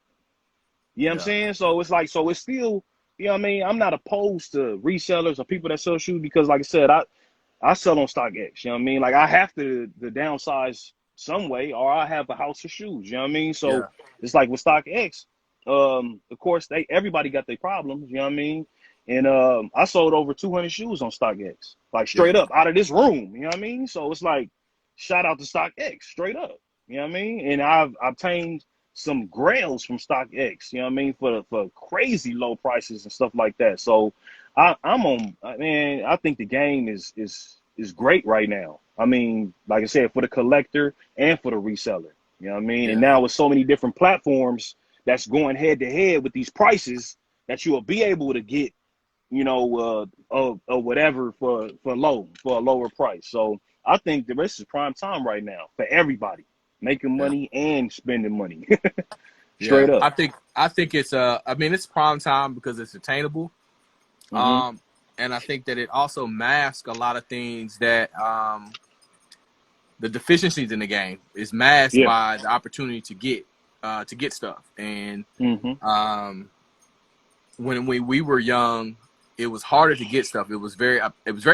You know what I'm
Yeah.
saying? So it's like, so it's still, you know what I mean? I'm not opposed to resellers or people that sell shoes because, like I said, I sell on StockX. You know what I mean? Like I have to downsize some way, or I have a house of shoes. You know what I mean? So
Yeah.
it's like with StockX, of course everybody got their problems. You know what I mean? And I sold over 200 shoes on StockX, like
Yeah.
straight up out of this room. You know what I mean? So it's like, shout out to StockX, straight up. You know what I mean? And I've obtained some grails from StockX. You know what I mean? For crazy low prices and stuff like that. So I'm on, man. I think the game is great right now. I mean, like I said, for the collector and for the reseller. You know what I mean? And
Yeah.
now with so many different platforms that's going head to head with these prices that you will be able to get, you know, whatever for a lower price. So I think the rest is prime time right now for everybody making
Yeah.
money and spending money.
Yeah.
Straight up.
I think it's I mean, it's prime time because it's attainable.
Hmm.
And I think that it also masks a lot of things that the deficiencies in the game is masked
Yeah.
by the opportunity to get stuff. And
Hmm.
when we were young, it was harder to get stuff. It was very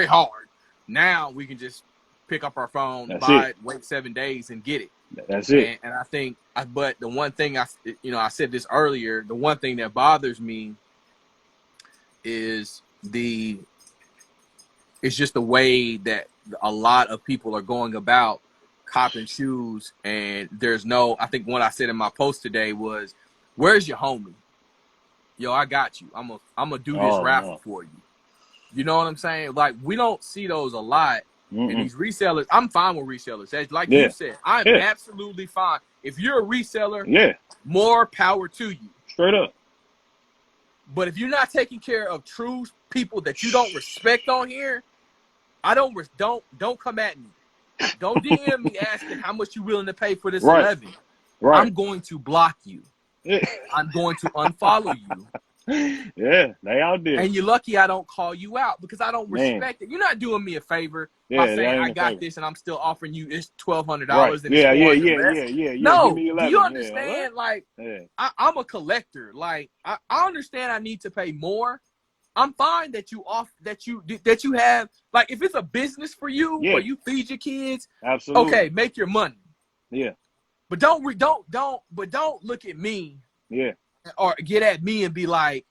hard. Now we can just pick up our phone,
That's it.
buy it, wait 7 days, and get it.
That's it.
And I think, but the one thing I said this earlier. The one thing that bothers me is it's just the way that a lot of people are going about copping shoes, and there's no. I think what I said in my post today was, "Where's your homie? Yo, I got you. I'm gonna do this
Oh
raffle
no.
for you." You know what I'm saying? Like, we don't see those a lot. And
Mm-mm.
these resellers, I'm fine with resellers. Like you
Yeah.
said, I'm
Yeah.
absolutely fine. If you're a reseller,
Yeah.
more power to you.
Straight up.
But if you're not taking care of true people that you don't respect on here, don't come at me. Don't DM me asking how much you willing to pay for this
Right.
11.
Right.
I'm going to block you.
Yeah.
I'm going to unfollow you.
Yeah. They out there.
And you're lucky I don't call you out because I don't
Man.
respect it. You're not doing me a favor by
Yeah,
saying
that
I
ain't a
got
favor.
this and I'm still offering you it's
Right.
$1,200 and it's
Yeah, yeah,
$400
yeah,
less.
yeah, yeah, yeah. Give
No,
me
do you
11. Yeah. What?
understand? Like,
Yeah.
I'm a collector. Like, I understand I need to pay more. I'm fine that you have, like, if it's a business for you
Yeah.
where you feed your kids,
Absolutely.
okay, make your money.
Yeah.
But don't look at me
Yeah.
or get at me and be like,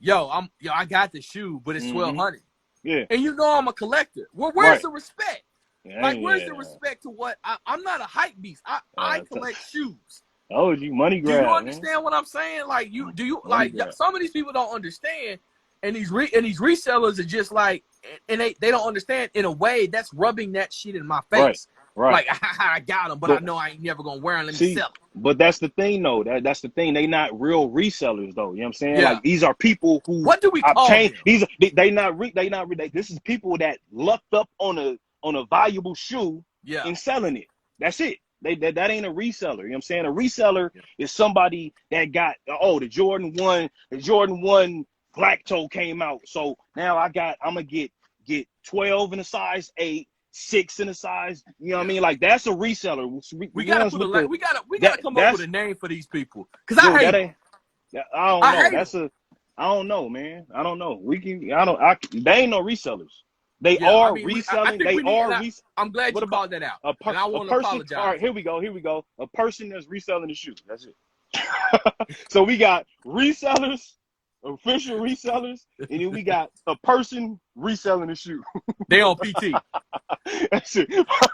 I got the shoe, but it's
Mm-hmm.
$1,200.
Yeah.
And you know I'm a collector. Well, where's
Right.
the respect?
Yeah.
Like, where's the
Yeah.
respect to what I'm not a hype beast. I collect shoes.
Oh, you money
Do you
grab, man.
understand what I'm saying? Like, do you
Money
like
grab.
some of these people don't understand, and these resellers are just like, and they don't understand in a way that's rubbing that shit in my
Right.
face.
Right.
Like, I got them, but I know I ain't never gonna wear them. Let me
See,
sell them.
but that's the thing, though. That's the thing. They not real resellers, though. You know what I'm saying?
Yeah.
Like, these are people who
What do we call
obtain.
them?
This is people that lucked up on a valuable shoe
Yeah.
and selling it. That's it. That ain't a reseller. You know what I'm saying? A reseller is somebody that got the Jordan 1 black toe came out. So now I'm gonna get 12 in a size 8. 6 in a size, you know what I mean? Like, that's a reseller.
We gotta come up with a name for these people, because I hate them.
I don't know. I don't know, man. I don't know. They ain't no resellers. They are reselling.
I'm glad you called that out. And I want to apologize.
All right, here we go. A person that's reselling the shoe. That's it. So we got resellers, official resellers, and then we got a person reselling the shoe.
They on PT.
That's it.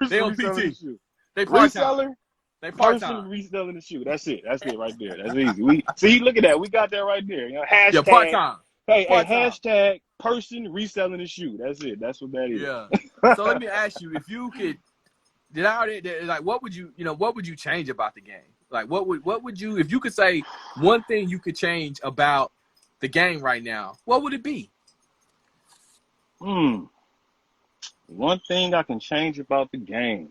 They on PT.
The shoe.
They part-time.
Reseller.
They part-time.
Person reselling the shoe. That's it. That's it right there. That's easy. See, look at that. We got that right there. You know, hashtag.
Yeah, part-time.
Hey,
Part-time.
person reselling the shoe. That's it. That's what that is.
Yeah. So let me ask you, if you could, what would you change about the game? Like, what would you, if you could say one thing you could change about the game right now, what would it be?
One thing I can change about the game.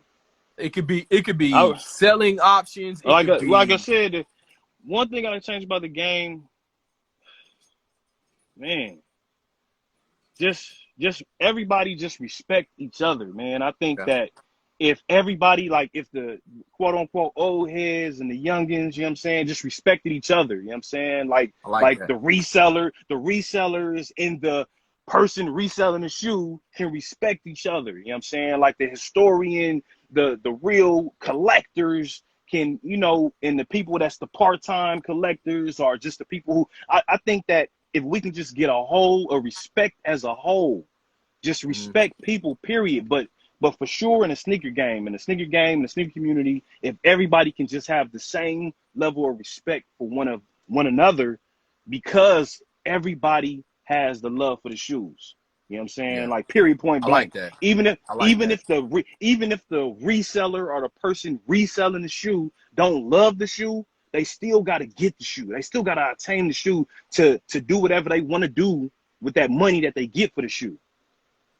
It could be selling options.
Like I said, one thing I can change about the game, man, just everybody just respect each other, man. I think that if everybody, like if the quote unquote old heads and the youngins, you know what I'm saying, just respected each other, you know what I'm saying? Like
that.
the resellers and the person reselling the shoe can respect each other, you know what I'm saying? Like the historian, the real collectors can, you know, and the people that's the part-time collectors or just the people who I think that if we can just get a respect as a whole, just respect people, period. But for sure in the sneaker game, in the sneaker community, if everybody can just have the same level of respect for one another, because everybody has the love for the shoes. You know what I'm saying?
Yeah.
Like period, point
I like
blank.
that.
Even if
that.
even if the reseller or the person reselling the shoe don't love the shoe, they still got to get the shoe. They still got to obtain the shoe to do whatever they want to do with that money that they get for the shoe.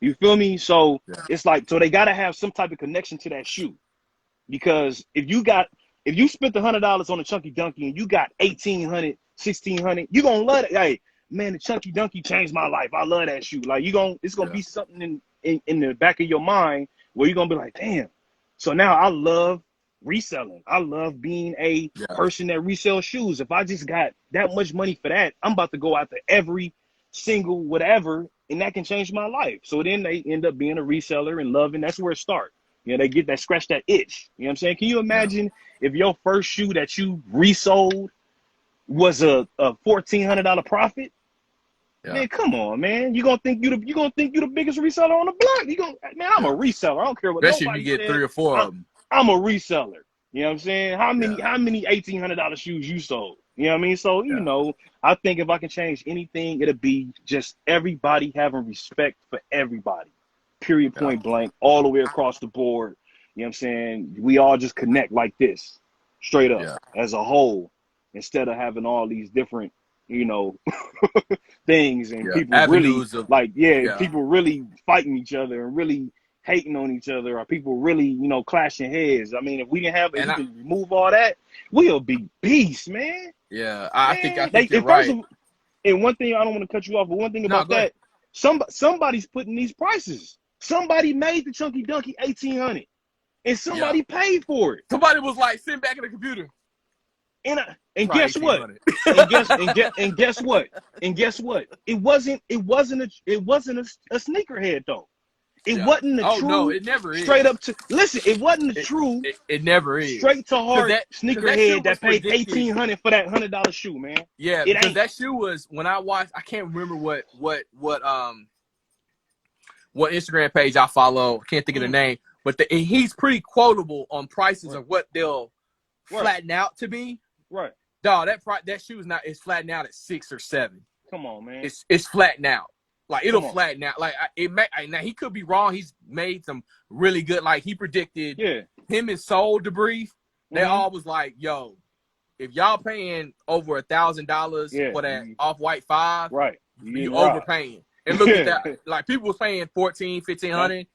You feel me? So it's like, so they got to have some type of connection to that shoe, because if you spent $100 on a Chunky Dunky and you got 1,800, 1,600, you gonna love it. Hey, man, the Chunky Dunky changed my life. I love that shoe. Like it's gonna be something in the back of your mind where you're gonna be like, damn. So now I love reselling. I love being a person that resells shoes. If I just got that much money for that, I'm about to go after every single whatever, and that can change my life. So then they end up being a reseller and loving. That's where it starts. You know, they get that, scratch that itch. You know what I'm saying? Can you imagine if your first shoe that you resold was a $1,400 profit? Yeah. Man, come on, man. You gonna think you the biggest reseller on the block. Man, I'm a reseller. I don't care what
especially
nobody
if you get
says.
3 or 4 of them.
I'm a reseller. You know what I'm saying? How many $1,800 shoes you sold? You know what I mean? So, you know, I think if I can change anything, it'll be just everybody having respect for everybody. Period, point blank, all the way across the board. You know what I'm saying? We all just connect like this, straight up, as a whole, instead of having all these different, you know, things and people
avenues
really people really fighting each other and really hating on each other, or people really, you know, clashing heads. I mean, if we can remove all that, we'll be beast, man.
Yeah, I think you're right.
And one thing, I don't want to cut you off, but one thing about that, somebody's putting these prices. Somebody made the Chunky Dunky 1,800, and somebody paid for it.
Somebody was like sitting back in the computer.
And guess what? and guess what? And guess what? It wasn't a sneakerhead though. It wasn't a true.
No, it never is.
Straight up to listen. It wasn't a true.
It never is.
Straight to heart sneakerhead that paid $1,800 for that $100 shoe, man.
Yeah, because that shoe was, when I watched. I can't remember what Instagram page I follow. Can't think of the name, but he's pretty quotable on prices of what they'll flatten out to be.
Right.
Dog, that shoe is not. It's flattened out at 6 or 7.
Come on, man.
It's flattened out. Like it'll flatten out. Like now he could be wrong. He's made some really good. Like he predicted. Him and Soul Debris. They all was like, yo, if y'all paying over $1,000 for that Off-White 5, you overpaying. And look at that. Like people was paying $1,400, $1,500.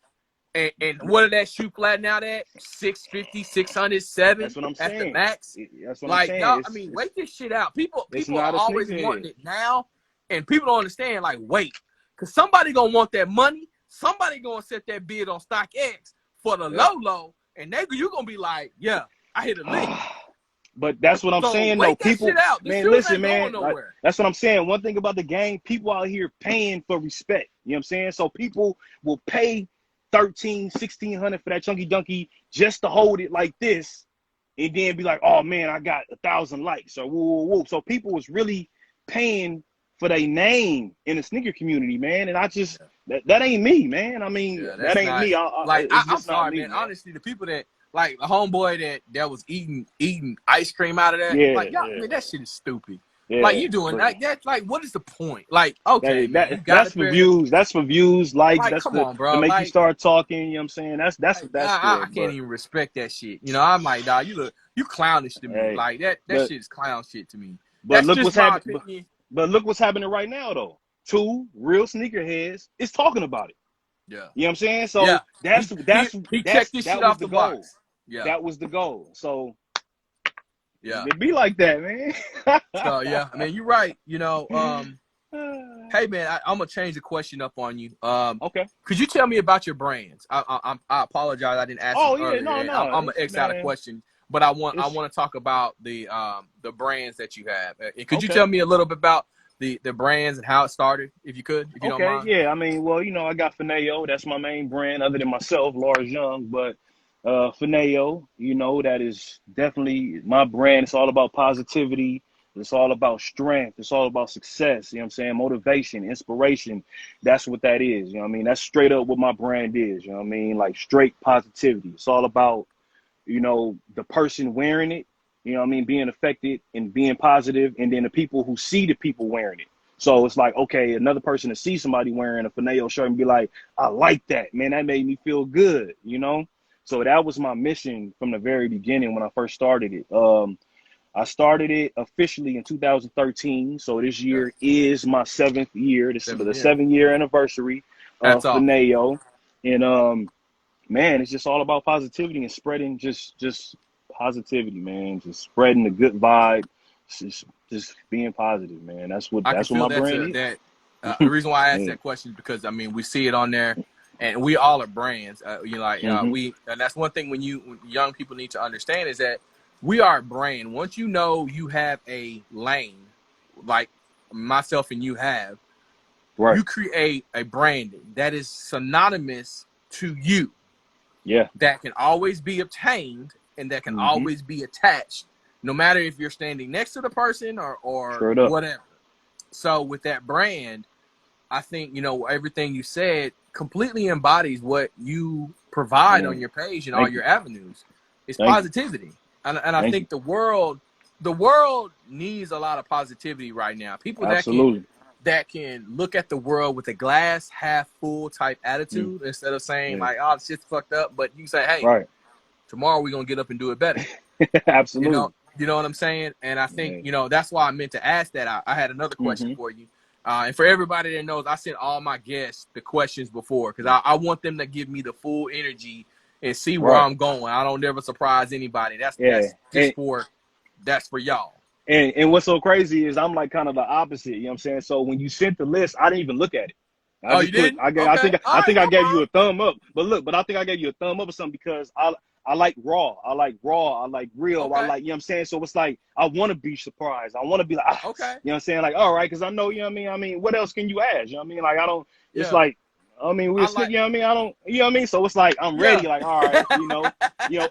And what did that shoe flatten out at? $650, $600, $700.
That's what I'm saying.
That's the max.
That's what I'm saying.
Y'all, I mean, wait this shit out. People are always wanting it now, and people don't understand. Like, wait, because somebody gonna want that money. Somebody gonna set that bid on StockX for the low, and you gonna be like, yeah, I hit a lick.
But that's what I'm saying, though. People, man, listen, man.
Like,
that's what I'm saying. One thing about the game, people out here paying for respect. You know what I'm saying? So people will pay $1,300, $1,600 for that Chunky Dunky just to hold it like this, and then be like, oh man, I got 1,000 likes, or woo. So people was really paying for their name in the sneaker community, man. And I just that ain't me, man. I mean, that ain't me.
I'm sorry, man. Honestly, the people that like the homeboy that was eating ice cream out of that, like y'all, I mean, that shit is stupid. Yeah, like you doing that? That's like, what is the point? Like, okay,
that's for views. That's for views, likes. Like, that's to make you start talking. You know what I'm saying? That's
I can't even respect that shit. You know, I'm like, dog, you clownish to me. Like that shit is clown shit to me.
But look what's happening. But look what's happening right now, though. 2 real sneakerheads is talking about it. Yeah, you know what I'm saying? So
he checked this shit off the box.
Yeah, that was the goal. So.
Yeah,
it be like that, man.
So yeah, I mean, you're right. You know, Hey man, I'm gonna change the question up on you.
Okay.
Could you tell me about your brands? I apologize, I didn't ask them
Oh yeah, no,
earlier. I'm
no,
gonna
it's
X out a
man,
question, but I want
it's
to talk about the brands that you have. Could you tell
okay.
me a little bit about the brands and how it started, if you could, if you don't
Okay,
mind?
yeah. I mean, well, I got Fanayoh. That's my main brand, other than myself, Lars Young. But Fanayoh, that is definitely my brand. It's all about positivity. It's all about strength. It's all about success. You know what I'm saying? Motivation, inspiration. That's what that is. You know what I mean? That's straight up what my brand is. You know what I mean? Like straight positivity. It's all about the person wearing it, being affected and being positive, and then the people who see the people wearing it. So it's like, okay, another person to see somebody wearing a Fanayoh shirt and be like, I like that, man. That made me feel good. So that was my mission from the very beginning when I first started it. I started it officially in 2013. So this
Yeah,
year is my 7th year. This is the
7 years.
7-year anniversary
That's
of
awesome.
Fanayoh. And man, it's just all about positivity and spreading just positivity, man. Just spreading the good vibe. Just being positive, man.
I can
That's what
feel
my
that
brand is.
the reason why I asked
Yeah.
that question is because I mean we see it on there, and we all are brands.
Mm-hmm.
And that's one thing when young people need to understand is that we are a brand. Once you know you have a lane, like myself and
Right.
you create a branding that is synonymous to you,
Yeah.
that can always be obtained and that can
Mm-hmm.
always be attached, no matter if you're standing next to the person or
Straight up.
whatever. So with that brand, I think everything you said completely embodies what you provide on
Man.
your page and all
Thank you.
your avenues. It's
Thank you.
positivity, and I
Thank you.
think the world needs a lot of positivity right now. People
Absolutely.
that can look at the world with a glass half full type
Mm.
attitude instead of saying
Yeah.
like, "Oh, shit's fucked up," but you say, "Hey,
Right.
tomorrow we're gonna get up and do it better." You know,
Absolutely.
you know what I'm saying? And I think,
Yeah.
that's why I meant to ask that. I had another question
Mm-hmm.
for you. And for everybody that knows, I sent all my guests the questions before because I want them to give me the full energy and see where
Right.
I'm going. I don't never surprise anybody.
Yeah.
That's for y'all.
And what's so crazy is I'm like kind of the opposite. You know what I'm saying? So when you sent the list, I didn't even look at it. I
Oh, you
just put
didn't?
I gave,
Okay. All
I
right,
think I
no
gave you
problem.
a thumb up. But I think I gave you a thumb up or something because I like raw. I like raw. I like real. I
Okay.
like, what I'm saying? So it's like I want to be surprised. I want to be like,
Okay.
what I'm saying? Like, all right, because I know, what I mean? What else can you ask? You know what I mean? Like I don't it's
Yeah.
like we're
I
still,
like,
you know what I mean? I don't what I mean? So it's like I'm ready,
yeah.
like, all right,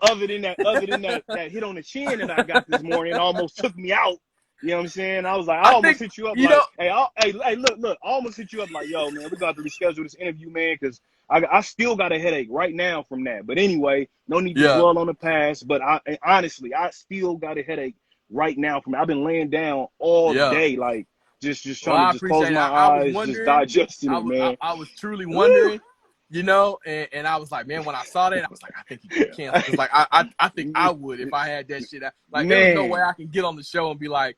other than that hit on the chin that I got this morning almost took me out. You know what I'm saying? I was like, I
I
almost
think,
hit you up
you know,
like, hey, look, I almost hit you up like, yo, man, we got to reschedule this interview, man, because I still got a headache right now from that. But anyway, no need to
yeah.
dwell on the past. But honestly, I still got a headache right now from it. I've been laying down all
Yeah.
day, like just
Well,
trying to
I
just close
appreciate it.
my
I was
eyes, just
wondering.
digesting it, man.
I was truly
Woo!
wondering, and I was like, man, when I saw that, I was like, I think he gonna cancel because like I think I would if I had that shit. Like there was no way
Man,
I can get on the show and be like,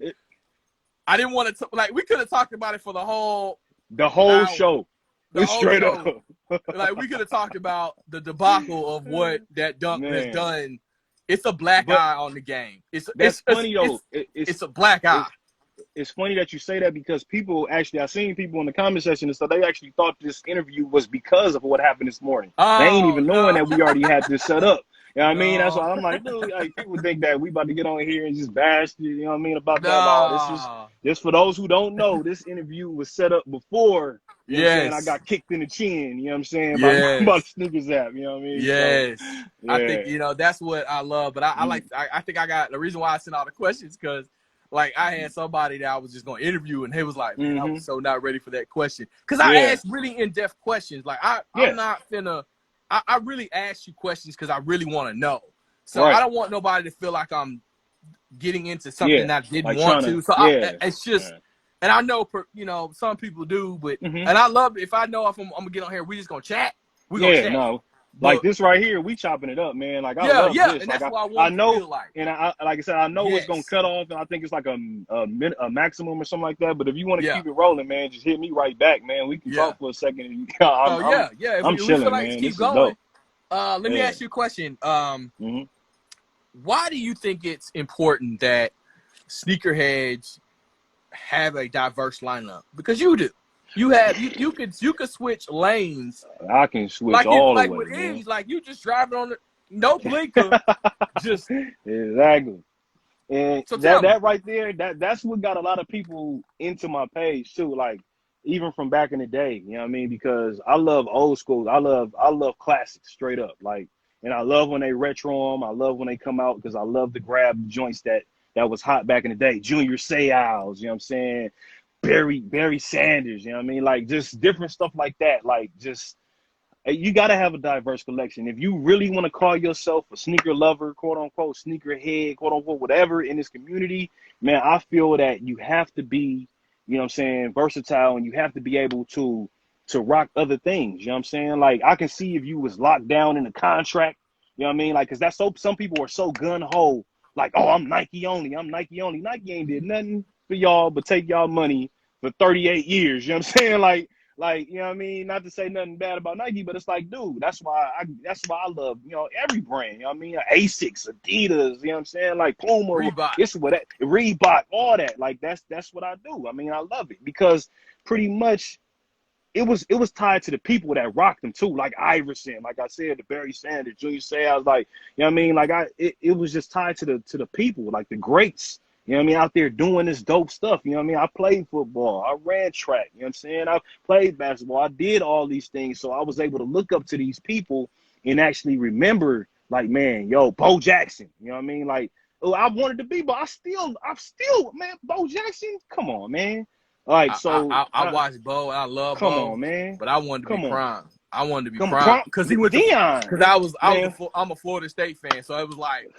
I didn't want to like we could have talked about it for the whole
the whole
hour,
show,
the whole
straight up,
show. Like we could have talked about the debacle of what that dunk has
man.
done. It's a black
But
eye on the game.
that's funny though.
It's a black eye.
It's funny that you say that because people actually, I've seen people in the comment section and stuff, they actually thought this interview was because of what happened this morning. They ain't
Oh
even knowing
no,
that we already had this set up. You know what I mean? That's
no,
why I'm like, dude, like people think that we about to get on here and just bash, you know what I mean, about that. No, this is
no.
just for those who don't know, this interview was set up before, you know what I'm saying, I
Yes,
got kicked in the chin, you know what I'm saying, by the
yes.
sneakers app, you know what I mean? So
Yes, I think
yeah.
that's what I love. But I
Mm,
like. I think I got the reason why I sent all the questions because, like, I had somebody that I was just going to interview, and he was like, "Man, I
mm-hmm.
was so not ready for that question." Because I
Yeah.
asked really in depth questions. Like, I'm
Yeah.
not finna. I really ask you questions because I really want to know. So I
Right.
don't want nobody to feel like I'm getting into something
Yeah.
that I didn't
Like
want
trying
to.
to,
So
yeah.
it's just,
Yeah.
and I know, some people do, but
Mm-hmm.
and I love if I know if I'm gonna get on here, we just gonna chat. We gonna
Yeah,
chat.
no, like
But
this right here, we chopping it up, man. Like I
yeah,
love
yeah,
this.
and
Like
that's what I
I
want it to
know,
feel like.
and like I said, I know it's gonna
Yes.
cut off, and I think it's like a maximum or something like that. But if you want to
Yeah.
keep it rolling, man, just hit me right back, man. We can
Yeah.
talk for a second.
Oh yeah, yeah. If
I'm
we feel
chilling,
like let's
man.
keep
This is
going.
dope.
Let me
Yeah.
ask you a question.
Hmm.
Why do you think it's important that sneakerheads have a diverse lineup? Because you do. You could switch lanes.
I can switch
like
all the
like
way,
with
man.
ease. Like you just driving on the no blinker. Just
Exactly. And
so tell me.
that right there, that's what got a lot of people into my page too. Like even from back in the day, you know what I mean? Because I love old school. I love classics straight up. Like, and I love when they retro them. I love when they come out because I love to grab the joints that was hot back in the day. Junior Seau's, you know what I'm saying? Barry Sanders, you know what I mean? Like just different stuff like that. Like just you got to have a diverse collection. If you really want to call yourself a sneaker lover, quote unquote, sneaker head, quote unquote, whatever in this community, man, I feel that you have to be, you know what I'm saying, versatile, and you have to be able to rock other things. You know what I'm saying? Like I can see if you was locked down in a contract, you know what I mean? Like, cause that's so, some people are so gun ho, like, oh, I'm Nike only. Nike ain't did nothing for y'all but take y'all money for 38 years. You know what I'm saying? Like, you know what I mean? Not to say nothing bad about Nike, but it's like, dude, that's why I love, you know, every brand. You know what I mean? Asics, Adidas, you know what I'm saying? Like Puma,
Reebok.
it's what that, Reebok, all that. Like that's what I do. I mean, I love it because pretty much it was tied to the people that rocked them too, like Iverson, like I said, the Barry Sanders, Junior Seau, like, you know what I mean? Like it was just tied to the people, like the greats. You know what I mean? Out there doing this dope stuff. You know what I mean? I played football. I ran track. You know what I'm saying? I played basketball. I did all these things. So I was able to look up to these people and actually remember, like, man, yo, Bo Jackson. You know what I mean? Like, oh, I wanted to be, but I'm still, man, Bo Jackson. Come on, man. Like, so
I watched Bo. I love
come
Bo,
on, man.
but I wanted to be
Come on.
Prime. I wanted to be
Come
Prime
on.
because he went to
Dion.
because
Man.
I'm a Florida State fan, so it was like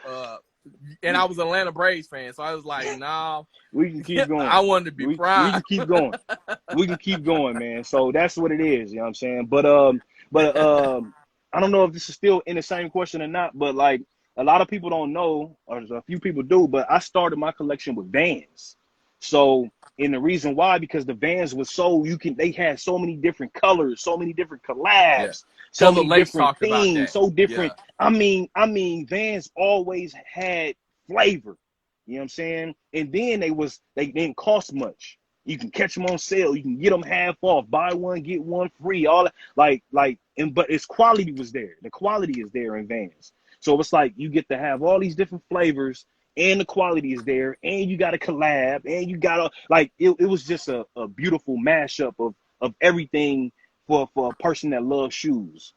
and I was an Atlanta Braves fan, so I was like, nah.
We can keep going.
I wanted to be Prime.
We can keep going. We can keep going, man. So that's what it is, you know what I'm saying? But I don't know if this is still in the same question or not, but like a lot of people don't know, or a few people do, but I started my collection with Vans. So, and the reason why, because the Vans was so, they had so many different colors, so many different collabs, so many different things, so different. Yeah. I mean, Vans always had flavor, you know what I'm saying? And then they didn't cost much. You can catch them on sale. You can get them half off, buy one, get one free, all that. But its quality was there. The quality is there in Vans. So it's like you get to have all these different flavors, and the quality is there, and you got a collab, and you got a, like, it was just a beautiful mashup of everything for a person that loves shoes.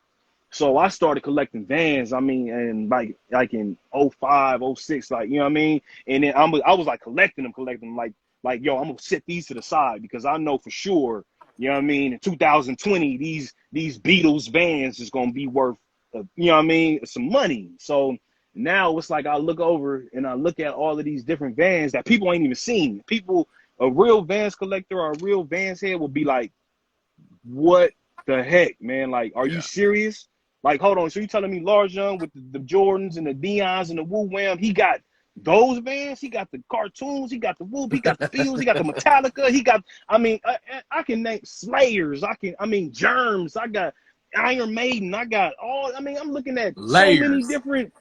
So I started collecting Vans, I mean, and like in 05, 06, like, you know what I mean? And then I was like collecting them, like, yo, I'm gonna set these to the side because I know for sure, you know what I mean, in 2020, these Beatles Vans is gonna be worth, you know what I mean, some money. So now it's like I look over and I look at all of these different Vans that people ain't even seen. People, a real Vans collector or a real Vans head will be like, what the heck, man? Like, are you serious? Like, hold on. So you telling me Lars Young with the Jordans and the Deons and the Woo Wham, he got those Vans? He got the cartoons. He got the Whoop. He got the Beatles. He got the Metallica. He got, I mean, I can name Slayers. Germs. I got Iron Maiden. I got all, I mean, I'm looking at
layers.
So many different,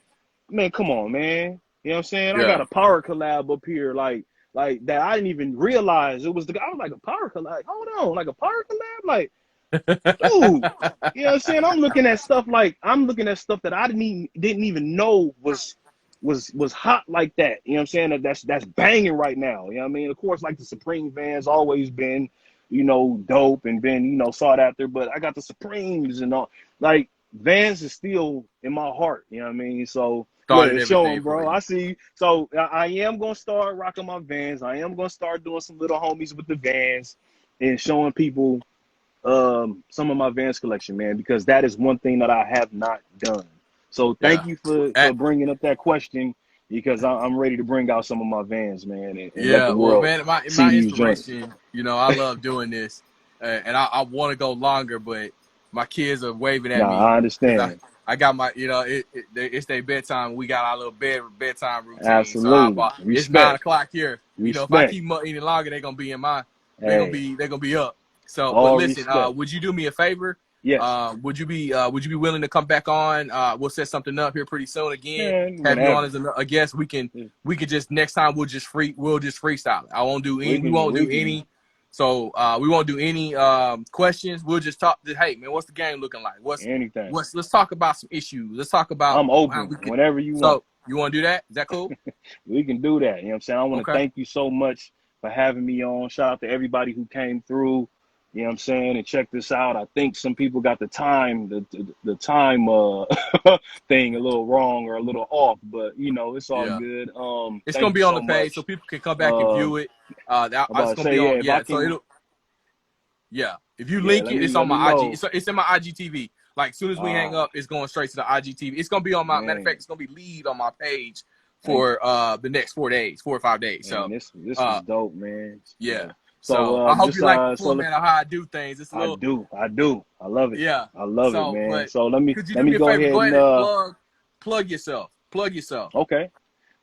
man, come on, man. You know what I'm saying? Yeah. I got a power collab up here, like that I didn't even realize it was I was like, a power collab. Like, hold on, like a power collab? Like, dude, you know what I'm saying? I'm looking at stuff that I didn't even know was hot like that. You know what I'm saying? That's banging right now. You know what I mean? Of course, like the Supreme Vans always been, you know, dope and been, you know, sought after, but I got the Supremes and all. Like, Vans is still in my heart, you know what I mean? So yeah, showing, bro. I see. So I am gonna start rocking my Vans. I am gonna start doing some little homies with the Vans and showing people some of my Vans collection, man, because that is one thing that I have not done. So thank you for bringing up that question, because I'm ready to bring out some of my Vans, man, and let the world
my inspiration, you know, I love doing this, and I want to go longer, but my kids are waving at me.
I understand.
I got my, you know, it's their bedtime. We got our little bedtime routine.
Absolutely.
So it's 9 o'clock here. You know, if I keep any longer, they're gonna be in my, they're gonna be up. So, but listen, would you do me a favor?
Yes.
Would you be willing to come back on? We'll set something up here pretty soon again.
Man,
Have you on
whenever.
as a guest. We can just next time we'll just freestyle it. I won't do any. We won't do any. So we won't do any questions. We'll just talk. Hey man, what's the game looking like?
Anything.
Let's talk about some issues. Let's talk about
I'm
how we
open
can.
whenever you want.
So you want to do that? Is that cool?
We can do that. You know what I'm saying? I want to
Okay.
thank you so much for having me on. Shout out to everybody who came through. You know what I'm saying? And check this out. I think some people got the time thing a little wrong or a little off, but you know, it's all
Yeah.
good.
It's
Thank
gonna
you
be on
so
the page,
much.
so people can come back and view it.
I'm
It's
about to
gonna
say,
be
yeah,
on.
if I
Yeah. So
can,
if you
yeah,
link it, it's on
let me
my
know.
IG. It's in my IGTV. Like as soon as we hang up, it's going straight to the IGTV. It's gonna be on my matter of
Man,
fact. It's gonna be lead on my page
thank
for the next 4 or 5 days.
you. Man,
So
this was dope, man.
yeah.
So
So I hope
just
you like the
so
format of how I do things. It's a
I
little
do. I love it.
yeah.
I love it,
So
man.
but
So let
could you do
me
me a
go
favor?
ahead
Go
and
ahead and plug yourself. Plug yourself.
okay.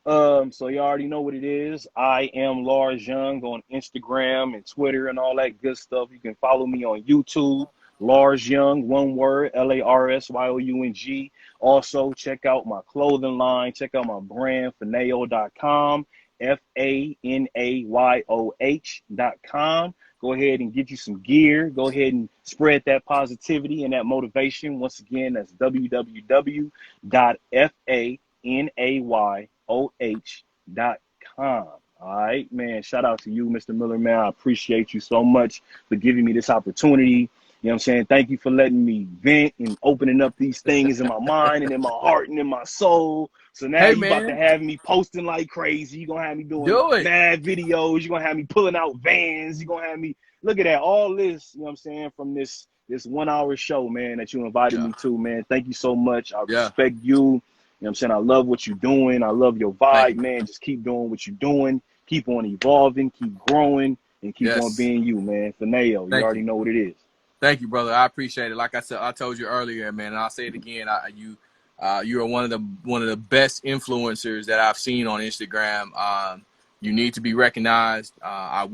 So you already know what it is. I am Lars Young on Instagram and Twitter and all that good stuff. You can follow me on YouTube, Lars Young, one word, LarsYoung. Also, check out my clothing line. Check out my brand, Fanayoh.com, Fanayoh.com. Go ahead and get you some gear. Go ahead and spread that positivity and that motivation. Once again, that's www.fanayoh.com. All right, man. Shout out to you, Mr. Miller, man. I appreciate you so much for giving me this opportunity. You know what I'm saying? Thank you for letting me vent and opening up these things in my mind and in my heart and in my soul. So now
Hey
you about to
man,
have me posting like crazy. You're going to have me doing
do it.
mad videos. You're going to have me pulling out vans. You're going to have me, look at that, all this, you know what I'm saying, from this 1 hour show, man, that you invited
Yeah.
me to, man. Thank you so much. I
Yeah.
respect you. You know what I'm saying? I love what you're doing. I love your
Thank
vibe,
you.
man. Just keep doing what you're doing. Keep on evolving. Keep growing. And keep on
Yes.
being you, man. Fanayoh, you
Thank
already
you.
know what it is.
Thank you, brother. I appreciate it. Like I said, I told you earlier, man, and I'll say it again. You are one of the best influencers that I've seen on Instagram. You need to be recognized. I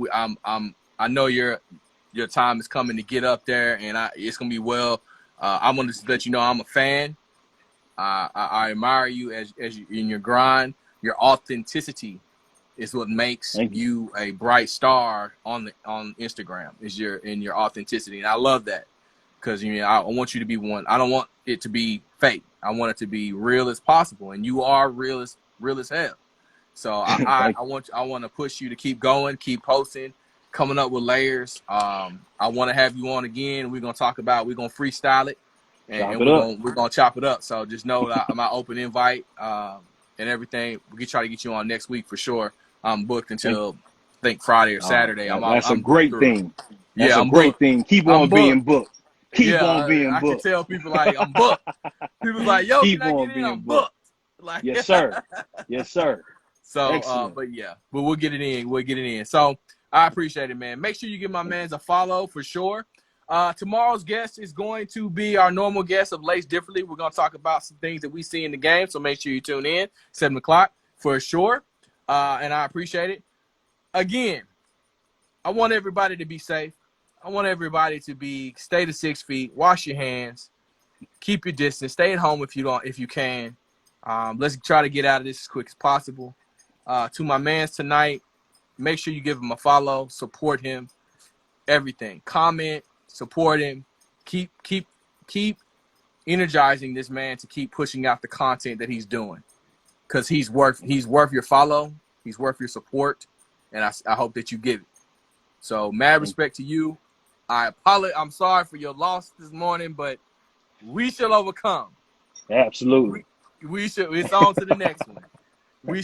know your time is coming to get up there, and it's gonna be well. I want to let you know I'm a fan. I admire you as you in your grind. Your authenticity is what makes
Thank you.
you a bright star on Instagram. Is your authenticity, and I love that because I want you to be one. I don't want it to be fake. I want it to be real as possible, and you are real as hell. So I want to push you to keep going, keep posting, coming up with layers. I want to have you on again. We're gonna freestyle it, and we're gonna chop it up. So just know that my open invite and everything. We can try to get you on next week for sure. I'm booked until I think Friday or Saturday.
That's a
I'm booked
great
through.
thing. That's
Yeah,
a
I'm
great
booked.
thing. Keep
I'm
on
booked.
being booked. Keep
Yeah,
on being
I can
booked.
tell people like I'm booked. People's like, yo, can
Keep
I
on
get in?
being
I'm
booked.
booked. Like,
Yes, sir. Yes, sir.
so,
Excellent.
but we'll get it in. We'll get it in. So I appreciate it, man. Make sure you give my man's a follow for sure. Tomorrow's guest is going to be our normal guest of Lace Differently. We're going to talk about some things that we see in the game. So make sure you tune in 7 o'clock for sure. And I appreciate it. Again, I want everybody to be safe. I want everybody to stay to 6 feet, wash your hands, keep your distance, stay at home if you can. Let's try to get out of this as quick as possible. To my mans tonight, make sure you give him a follow, support him, everything. Comment, support him. Keep energizing this man to keep pushing out the content that he's doing. Because he's worth your follow, he's worth your support, and I hope that you give it. So mad respect to you. I'm sorry for your loss this morning, but we shall overcome.
Absolutely.
We should. It's on to the next one. Our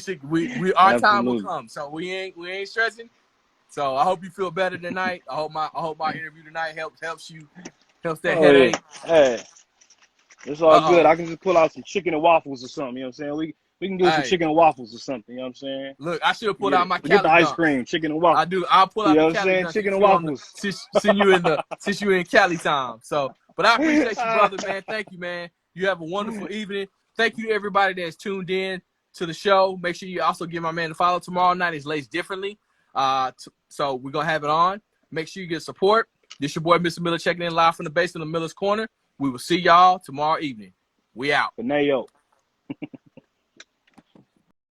time will
Absolutely.
come. So we ain't stressing. So I hope you feel better tonight. I hope my interview tonight helps that headache.
Yeah. Hey, it's all good. I can just pull out some chicken and waffles or something. You know what I'm saying? We can do some
Hey,
chicken and waffles or something. You know what I'm saying?
look, I should have pulled out my
Forget the
Cali
ice
dunks.
cream, chicken and waffles.
I do. I'll pull
You
out
know
the
what I'm
Cali
saying?
dunks
Chicken and waffles.
since you in Cali time. So, but I appreciate you, brother, man. Thank you, man. You have a wonderful evening. Thank you to everybody that's tuned in to the show. Make sure you also give my man a follow tomorrow night. It's Lace Differently. So we're gonna have it on. Make sure you get support. This your boy, Mr. Miller, checking in live from the basement of Miller's Corner. We will see y'all tomorrow evening. We out.
Fanayoh.